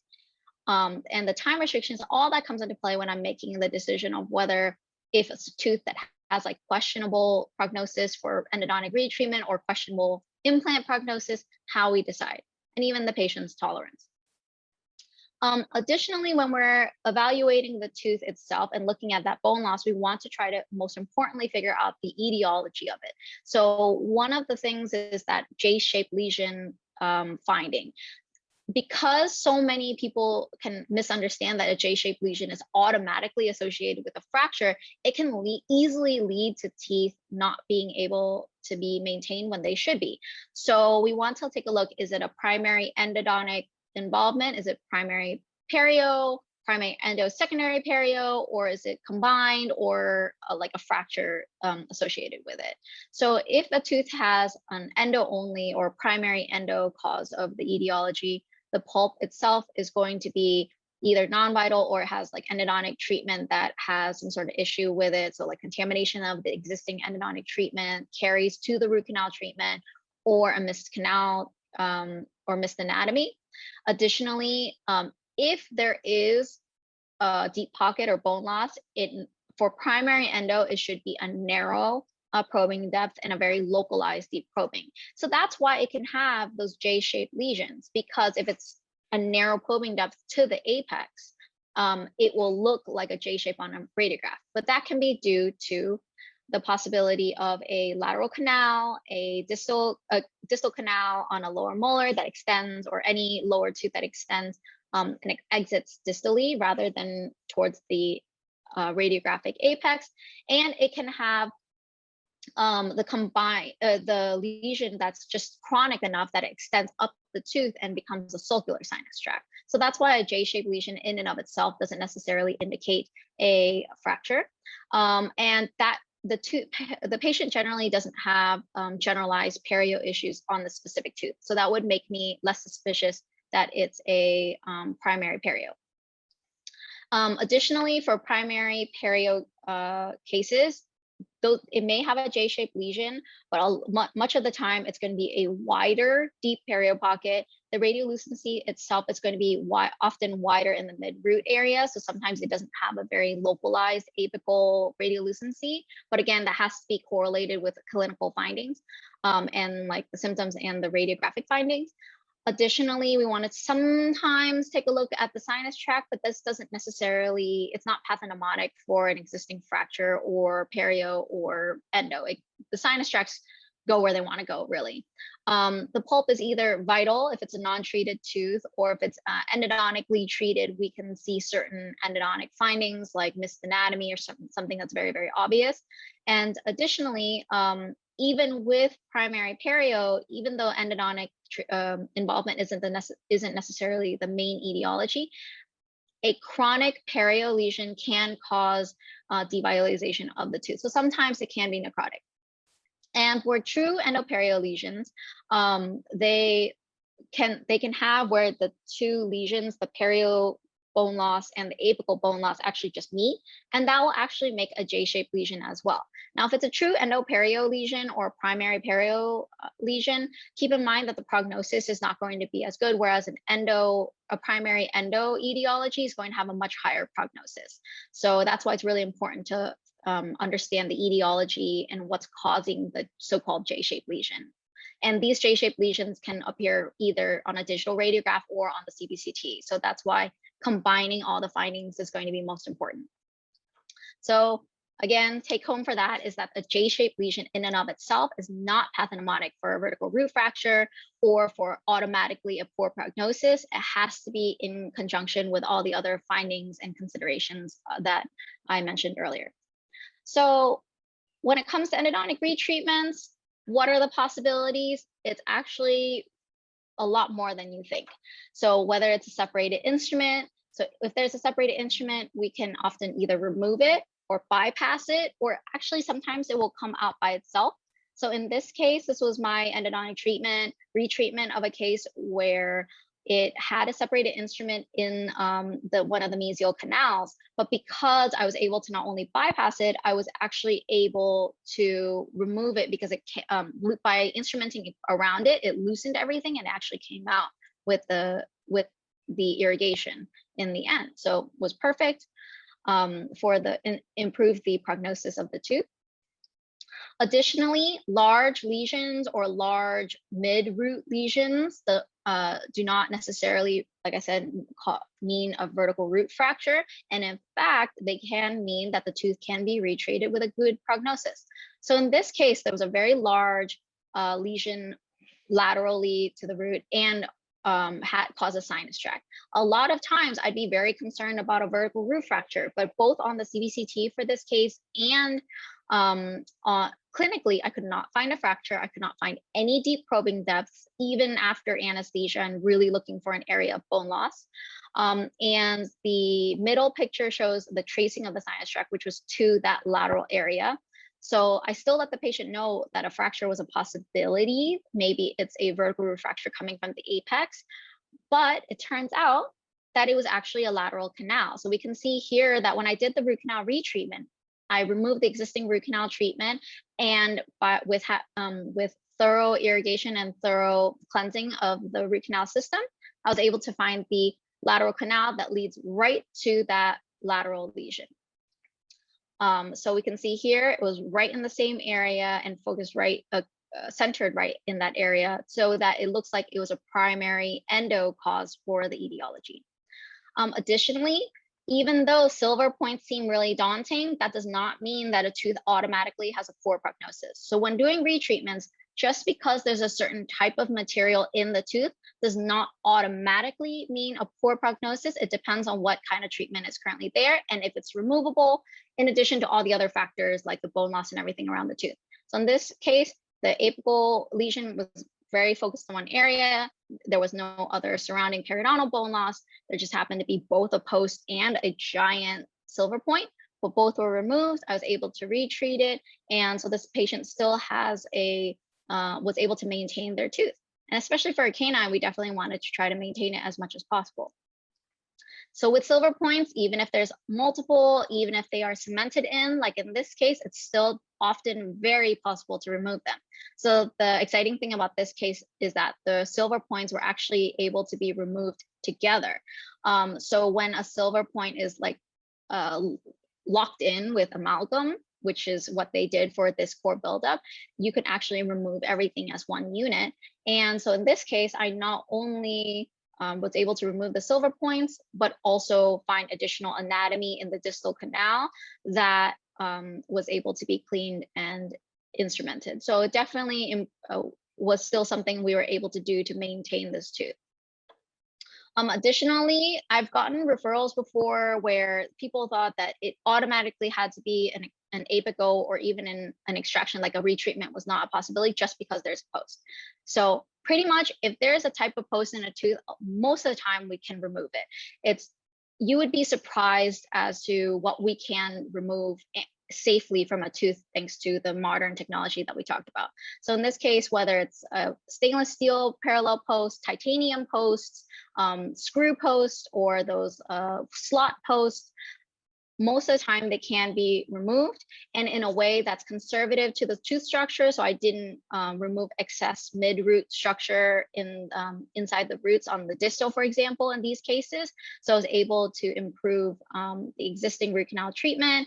and the time restrictions, all that comes into play when I'm making the decision of whether if it's a tooth that has like questionable prognosis for endodontic retreatment or questionable implant prognosis, how we decide, and even the patient's tolerance. Additionally, when we're evaluating the tooth itself and looking at that bone loss, we want to try to most importantly figure out the etiology of it. So one of the things is that J-shaped lesion finding. Because so many people can misunderstand that a J-shaped lesion is automatically associated with a fracture, it can easily lead to teeth not being able to be maintained when they should be. So we want to take a look, is it a primary endodontic involvement? Is it primary perio, primary endo, secondary perio, or is it combined, or like a fracture associated with it? So if a tooth has an endo only or primary endo cause of the etiology, the pulp itself is going to be either non-vital or it has like endodontic treatment that has some sort of issue with it. So like contamination of the existing endodontic treatment carries to the root canal treatment, or a missed canal or missed anatomy. Additionally, if there is a deep pocket or bone loss, for primary endo, it should be a narrow probing depth and a very localized deep probing. So that's why it can have those J-shaped lesions, because if it's a narrow probing depth to the apex, it will look like a J shape on a radiograph. But that can be due to the possibility of a lateral canal, a distal canal on a lower molar that extends, or any lower tooth that extends and it exits distally rather than towards the radiographic apex. And it can have the lesion that's just chronic enough that it extends up the tooth and becomes a sulcular sinus tract. So that's why a J-shaped lesion in and of itself doesn't necessarily indicate a fracture. And that the patient generally doesn't have generalized perio issues on the specific tooth. So that would make me less suspicious that it's a primary perio. Additionally, for primary perio cases, though it may have a J-shaped lesion, but much of the time it's going to be a wider, deep perio pocket. The radiolucency itself is going to be often wider in the mid-root area. So sometimes it doesn't have a very localized apical radiolucency. But again, that has to be correlated with clinical findings and like the symptoms and the radiographic findings. Additionally, we want to sometimes take a look at the sinus tract, but this doesn't necessarily, it's not pathognomonic for an existing fracture or perio or endo. The sinus tracts go where they want to go, really. The pulp is either vital if it's a non-treated tooth, or if it's endodontically treated, we can see certain endodontic findings like missed anatomy or something that's very, very obvious. And additionally, even with primary perio, even though endodontic involvement isn't necessarily the main etiology, a chronic perio lesion can cause devitalization of the tooth. So sometimes it can be necrotic. And for true endoperio lesions, they can have where the two lesions, the perio bone loss and the apical bone loss, actually just meet, and that will actually make a J-shaped lesion as well. Now, if it's a true endoperio lesion or primary perio lesion, keep in mind that the prognosis is not going to be as good, whereas a primary endo etiology is going to have a much higher prognosis. So that's why it's really important to understand the etiology and what's causing the so-called J-shaped lesion. And these J-shaped lesions can appear either on a digital radiograph or on the CBCT. So that's why combining all the findings is going to be most important. So again, take home for that is that a J-shaped lesion in and of itself is not pathognomonic for a vertical root fracture or for automatically a poor prognosis. It has to be in conjunction with all the other findings and considerations that I mentioned earlier. So when it comes to endodontic retreatments, what are the possibilities? It's actually a lot more than you think. So whether it's a separated instrument, so if there's a separated instrument, we can often either remove it or bypass it, or actually sometimes it will come out by itself. So in this case, this was my endodontic retreatment of a case where it had a separated instrument in one of the mesial canals, but because I was able to not only bypass it, I was actually able to remove it because it by instrumenting around it, it loosened everything and actually came out with the irrigation in the end. So it was perfect for improve the prognosis of the tooth. Additionally, large lesions or large mid-root lesions do not necessarily, like I said, mean a vertical root fracture. And in fact, they can mean that the tooth can be retreated with a good prognosis. So in this case, there was a very large lesion laterally to the root and had caused a sinus tract. A lot of times I'd be very concerned about a vertical root fracture, but both on the CBCT for this case and clinically, I could not find a fracture. I could not find any deep probing depths, even after anesthesia and really looking for an area of bone loss. And the middle picture shows the tracing of the sinus tract, which was to that lateral area. So I still let the patient know that a fracture was a possibility. Maybe it's a vertical root fracture coming from the apex, but it turns out that it was actually a lateral canal. So we can see here that when I did the root canal retreatment, I removed the existing root canal treatment, and with thorough irrigation and thorough cleansing of the root canal system, I was able to find the lateral canal that leads right to that lateral lesion. So we can see here, it was right in the same area and focused right, centered right in that area, so that it looks like it was a primary endo cause for the etiology. Additionally, even though silver points seem really daunting, that does not mean that a tooth automatically has a poor prognosis. So when doing retreatments, just because there's a certain type of material in the tooth does not automatically mean a poor prognosis. It depends on what kind of treatment is currently there and if it's removable, in addition to all the other factors like the bone loss and everything around the tooth. So in this case, the apical lesion was very focused on one area. There was no other surrounding periodontal bone loss. There just happened to be both a post and a giant silver point, but both were removed. I was able to retreat it. And so this patient still has was able to maintain their tooth. And especially for a canine, we definitely wanted to try to maintain it as much as possible. So with silver points, even if there's multiple, even if they are cemented in, like in this case, it's still often very possible to remove them. So the exciting thing about this case is that the silver points were actually able to be removed together. So when a silver point is like locked in with amalgam, which is what they did for this core buildup, you can actually remove everything as one unit. And so in this case, I not only was able to remove the silver points, but also find additional anatomy in the distal canal that was able to be cleaned and instrumented. So it definitely was still something we were able to do to maintain this tooth. Additionally, I've gotten referrals before where people thought that it automatically had to be an apical or even an extraction, like a retreatment was not a possibility just because there's a post. So pretty much if there's a type of post in a tooth, most of the time we can remove it. You would be surprised as to what we can remove safely from a tooth thanks to the modern technology that we talked about. So in this case, whether it's a stainless steel parallel post, titanium posts, screw posts, or those slot posts, most of the time they can be removed and in a way that's conservative to the tooth structure. So I didn't remove excess mid-root structure inside the roots on the distal, for example, in these cases. So I was able to improve the existing root canal treatment,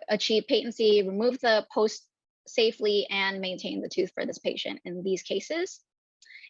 achieve patency, remove the post safely, and maintain the tooth for this patient in these cases.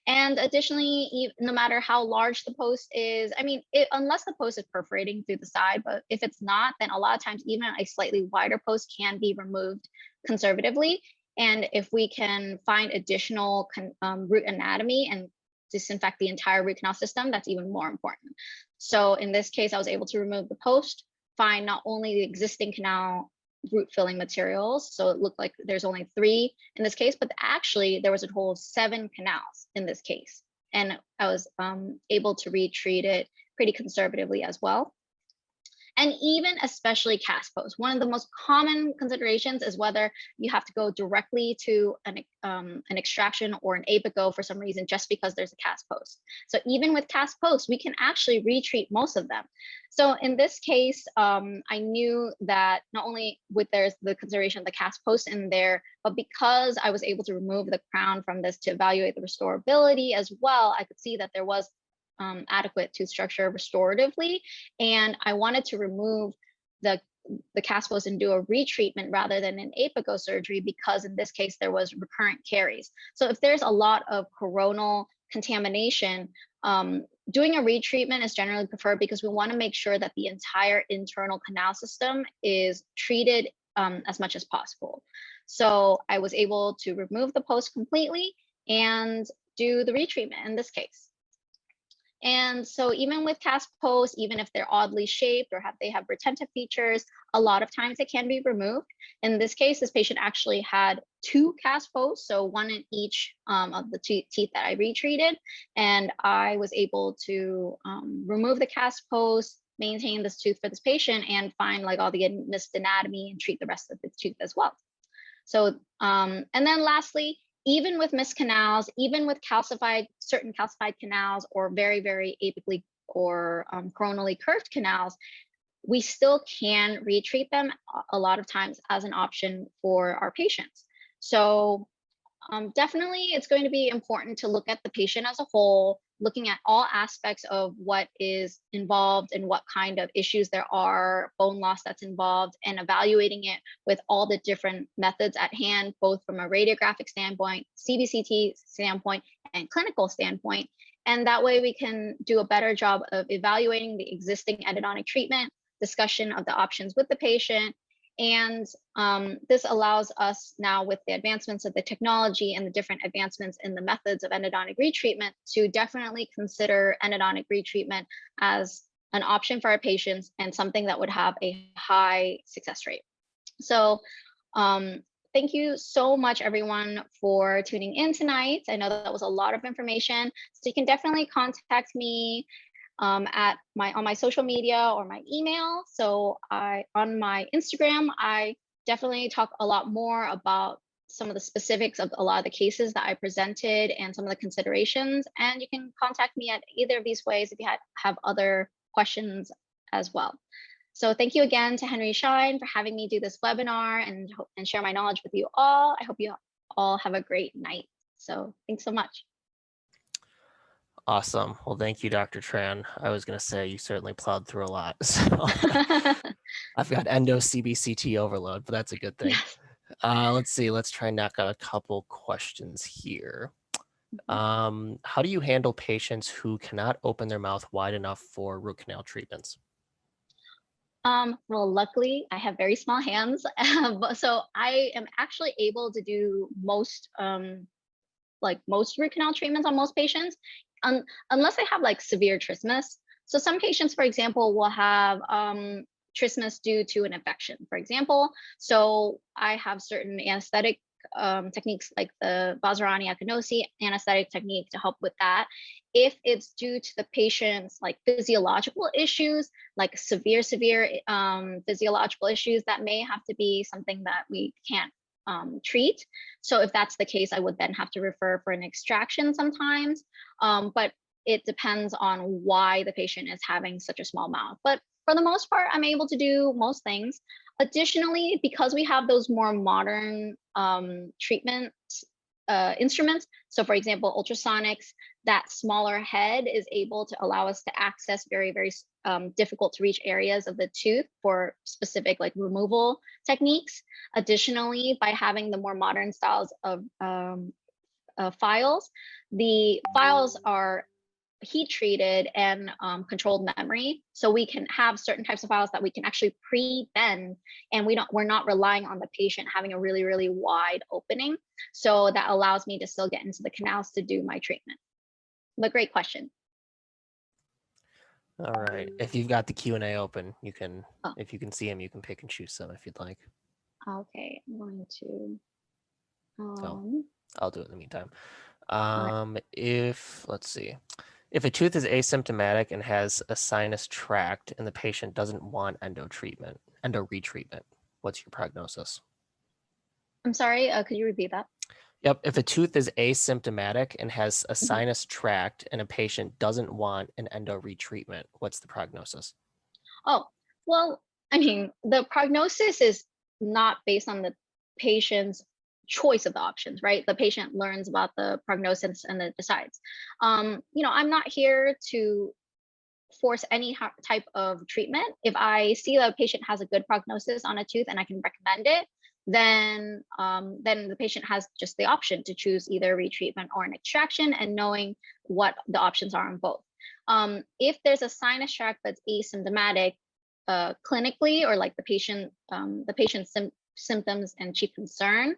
And additionally, no matter how large the post is, I mean, unless the post is perforating through the side, but if it's not, then a lot of times even a slightly wider post can be removed conservatively. And if we can find additional root anatomy and disinfect the entire root canal system, that's even more important. So in this case, I was able to remove the post, find not only the existing canal root filling materials, so it looked like there's only 3 in this case, but actually there was a total of 7 canals in this case, and I was able to retreat it pretty conservatively as well. And even especially cast posts, one of the most common considerations is whether you have to go directly to an extraction or an apical for some reason just because there's a cast post. So even with cast posts, we can actually retreat most of them. So in this case, I knew that not only there's the consideration of the cast post in there, but because I was able to remove the crown from this to evaluate the restorability as well, I could see that there was adequate tooth structure restoratively, and I wanted to remove the cast post and do a retreatment rather than an apical surgery because in this case there was recurrent caries. So if there's a lot of coronal contamination, doing a retreatment is generally preferred because we want to make sure that the entire internal canal system is treated as much as possible. So I was able to remove the post completely and do the retreatment in this case. And so even with cast posts, even if they're oddly shaped or they have retentive features, a lot of times it can be removed. In this case, this patient actually had 2 cast posts, so 1 in each of the teeth that I retreated. And I was able to remove the cast post, maintain this tooth for this patient, and find like all the missed anatomy and treat the rest of the tooth as well. So, and then lastly, even with missed canals, even with certain calcified canals or very, very apically or coronally curved canals, we still can retreat them a lot of times as an option for our patients. So Definitely, it's going to be important to look at the patient as a whole, looking at all aspects of what is involved and what kind of issues there are, bone loss that's involved, and evaluating it with all the different methods at hand, both from a radiographic standpoint, CBCT standpoint, and clinical standpoint. And that way we can do a better job of evaluating the existing endodontic treatment, discussion of the options with the patient, and this allows us now, with the advancements of the technology and the different advancements in the methods of endodontic retreatment, to definitely consider endodontic retreatment as an option for our patients and something that would have a high success rate. So thank you so much, everyone, for tuning in tonight. I know that was a lot of information. So you can definitely contact me on my social media or my email. So on my Instagram, I definitely talk a lot more about some of the specifics of a lot of the cases that I presented and some of the considerations. And you can contact me at either of these ways if you have other questions as well. So thank you again to Henry Schein for having me do this webinar and share my knowledge with you all. I hope you all have a great night. So thanks so much. Awesome. Well, thank you, Dr. Tran. I was going to say you certainly plowed through a lot. So I've got endo CBCT overload, but that's a good thing. Yes. Let's see. Let's try and knock out a couple questions here. How do you handle patients who cannot open their mouth wide enough for root canal treatments? Well, luckily, I have very small hands, so I am actually able to do most root canal treatments on most patients, unless they have like severe trismus. So some patients, for example, will have trismus due to an infection, for example. So I have certain anesthetic techniques like the Bazarani Akinosi anesthetic technique to help with that. If it's due to the patient's like physiological issues, like severe physiological issues, that may have to be something that we can't treat. So if that's the case, I would then have to refer for an extraction sometimes. But it depends on why the patient is having such a small mouth. But for the most part, I'm able to do most things. Additionally, because we have those more modern treatment instruments, so for example, ultrasonics, that smaller head is able to allow us to access very, very difficult to reach areas of the tooth for specific like removal techniques. Additionally, by having the more modern styles of files, the files are heat treated and controlled memory, so we can have certain types of files that we can actually pre-bend, and we're not relying on the patient having a really, really wide opening. So that allows me to still get into the canals to do my treatment. But great question. All right. If you've got the Q&A open, you can, if you can see them, you can pick and choose some if you'd like. Okay, I'm going to. I'll do it in the meantime. Right. Let's see. If a tooth is asymptomatic and has a sinus tract and the patient doesn't want endo retreatment, what's your prognosis? I'm sorry, could you repeat that? Yep. If a tooth is asymptomatic and has a sinus tract and a patient doesn't want an endo retreatment, what's the prognosis? Oh, well, I mean, the prognosis is not based on the patient's choice of the options, right? The patient learns about the prognosis and then decides. I'm not here to force any type of treatment. If I see that a patient has a good prognosis on a tooth and I can recommend it, then the patient has just the option to choose either retreatment or an extraction, and knowing what the options are on both. If there's a sinus tract that's asymptomatic clinically, or like the patient's symptoms and chief concern,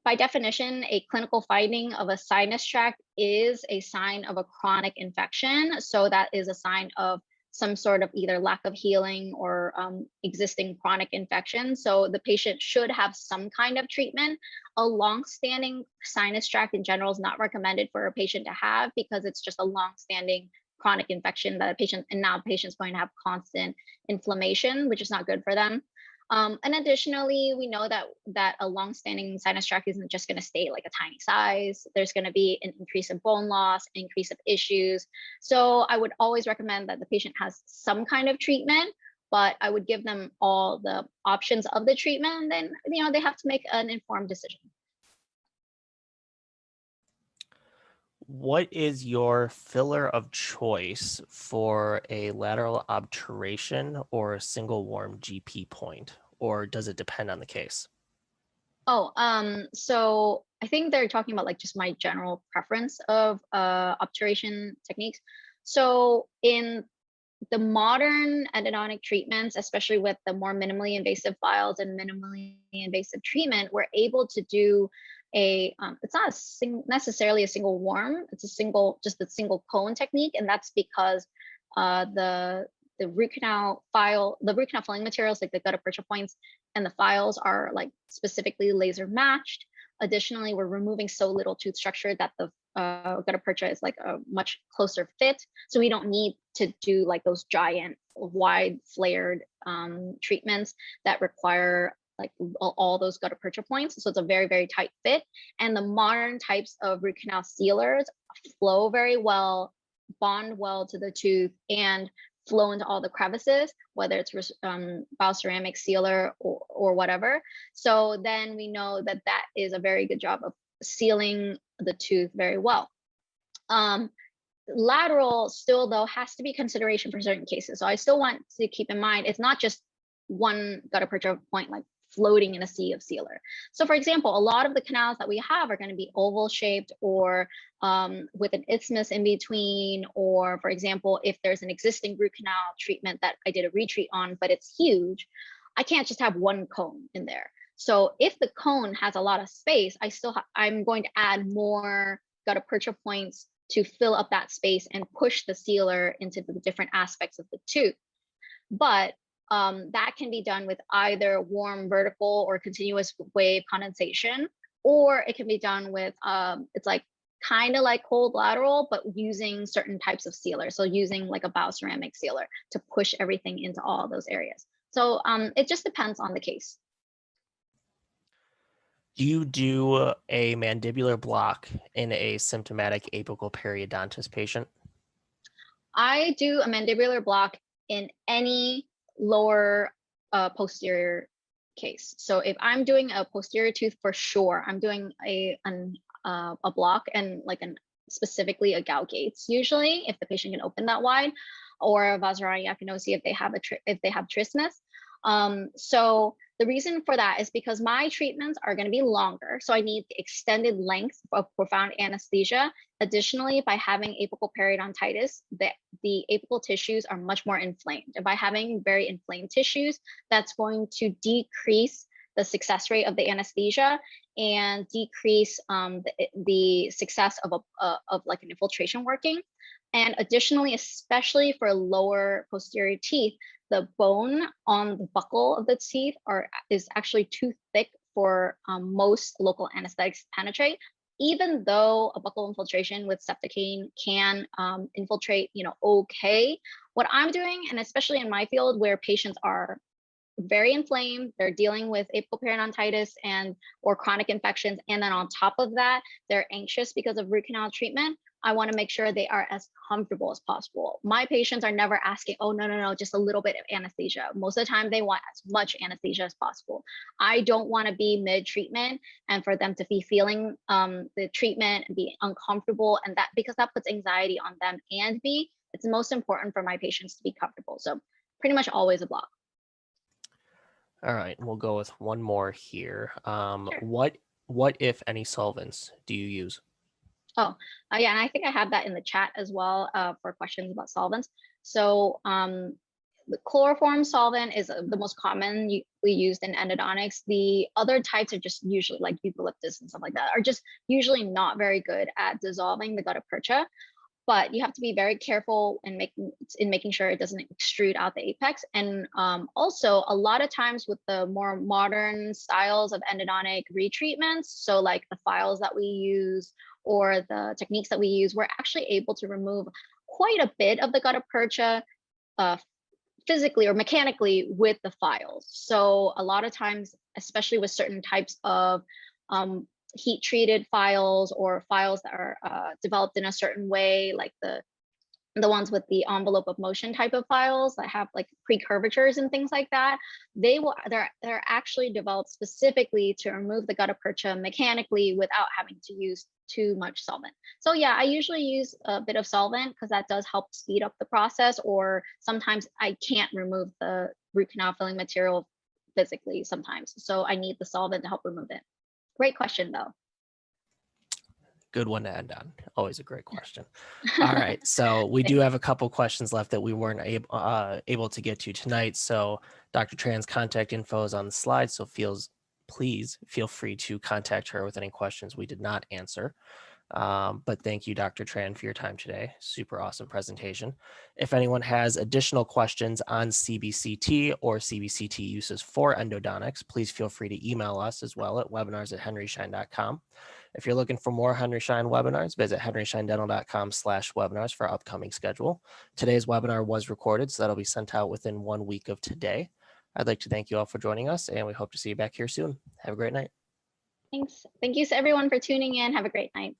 by definition, a clinical finding of a sinus tract is a sign of a chronic infection. So that is a sign of some sort of either lack of healing or existing chronic infection. So the patient should have some kind of treatment. A long-standing sinus tract in general is not recommended for a patient to have, because it's just a long-standing chronic infection that now the patient's going to have constant inflammation, which is not good for them. And additionally, we know that a long-standing sinus tract isn't just going to stay like a tiny size. There's going to be an increase of bone loss, increase of issues. So I would always recommend that the patient has some kind of treatment, but I would give them all the options of the treatment, and then they have to make an informed decision. What is your filler of choice for a lateral obturation or a single warm GP point, or does it depend on the case? Oh, so I think they're talking about like just my general preference of obturation techniques. So in the modern endodontic treatments, especially with the more minimally invasive files and minimally invasive treatment, we're able to do it's not necessarily a single warm, it's just a single cone technique. And that's because the root canal filling materials, like the gutta percha points and the files, are like specifically laser matched. Additionally, we're removing so little tooth structure that the gutta percha is like a much closer fit. So we don't need to do like those giant wide flared treatments that require like all those gutta percha points. So it's a very, very tight fit. And the modern types of root canal sealers flow very well, bond well to the tooth, and flow into all the crevices, whether it's bioceramic sealer or whatever. So then we know that that is a very good job of sealing the tooth very well. Lateral still though has to be consideration for certain cases. So I still want to keep in mind, it's not just one gutta percha point like floating in a sea of sealer. So for example, a lot of the canals that we have are going to be oval shaped or with an isthmus in between, or for example, if there's an existing root canal treatment that I did a retreat on, but it's huge, I can't just have one cone in there. So if the cone has a lot of space, I'm going to add more gutta percha points to fill up that space and push the sealer into the different aspects of the tooth. But that can be done with either warm vertical or continuous wave condensation, or it can be done with it's like kind of like cold lateral, but using certain types of sealer. So using like a bioceramic sealer to push everything into all those areas. So it just depends on the case. Do you do a mandibular block in a symptomatic apical periodontist patient? I do a mandibular block in any lower posterior case. So if I'm doing a posterior tooth, for sure, I'm doing a block, and like specifically a gout gates, usually if the patient can open that wide, or a Vazirani Akinosi if they have trismus. So the reason for that is because my treatments are going to be longer. So I need the extended length of profound anesthesia. Additionally, by having apical periodontitis, the apical tissues are much more inflamed. And by having very inflamed tissues, that's going to decrease the success rate of the anesthesia and decrease the success of like an infiltration working. And additionally, especially for lower posterior teeth, the bone on the buccal of the teeth is actually too thick for most local anesthetics to penetrate. Even though a buccal infiltration with Septocaine can infiltrate, okay. What I'm doing, and especially in my field where patients are very inflamed, they're dealing with apical periodontitis or chronic infections, and then on top of that, they're anxious because of root canal treatment, I want to make sure they are as comfortable as possible. My patients are never asking, oh, no, just a little bit of anesthesia. Most of the time, they want as much anesthesia as possible. I don't want to be mid-treatment and for them to be feeling the treatment and be uncomfortable, and because that puts anxiety on them and me. It's most important for my patients to be comfortable. So pretty much always a block. All right, we'll go with one more here. Sure. What if any solvents do you use? Oh, yeah, and I think I have that in the chat as well for questions about solvents. So the chloroform solvent is the most commonly used in endodontics. The other types are just usually like eucalyptus and stuff like that, are just usually not very good at dissolving the gutta percha. But you have to be very careful in making sure it doesn't extrude out the apex. And also, a lot of times with the more modern styles of endodontic retreatments, so like the files that we use or the techniques that we use, we're actually able to remove quite a bit of the gutta percha physically or mechanically with the files. So a lot of times, especially with certain types of heat treated files or files that are developed in a certain way, like the the ones with the envelope of motion type of files that have like pre-curvatures and things like that, they're actually developed specifically to remove the gutta percha mechanically without having to use too much solvent. So yeah, I usually use a bit of solvent because that does help speed up the process, or sometimes I can't remove the root canal filling material physically sometimes. So I need the solvent to help remove it. Great question though. Good one to end on. Always a great question. All right. So we do have a couple questions left that we weren't able to get to tonight. So Dr. Tran's contact info is on the slide. So please feel free to contact her with any questions we did not answer. But thank you, Dr. Tran, for your time today. Super awesome presentation. If anyone has additional questions on CBCT or CBCT uses for endodontics, please feel free to email us as well at webinars@henryschein.com. If you're looking for more Henry Schein webinars, visit henryscheindental.com/webinars for our upcoming schedule. Today's webinar was recorded, so that'll be sent out within 1 week of today. I'd like to thank you all for joining us, and we hope to see you back here soon. Have a great night. Thanks. Thank you to everyone for tuning in. Have a great night.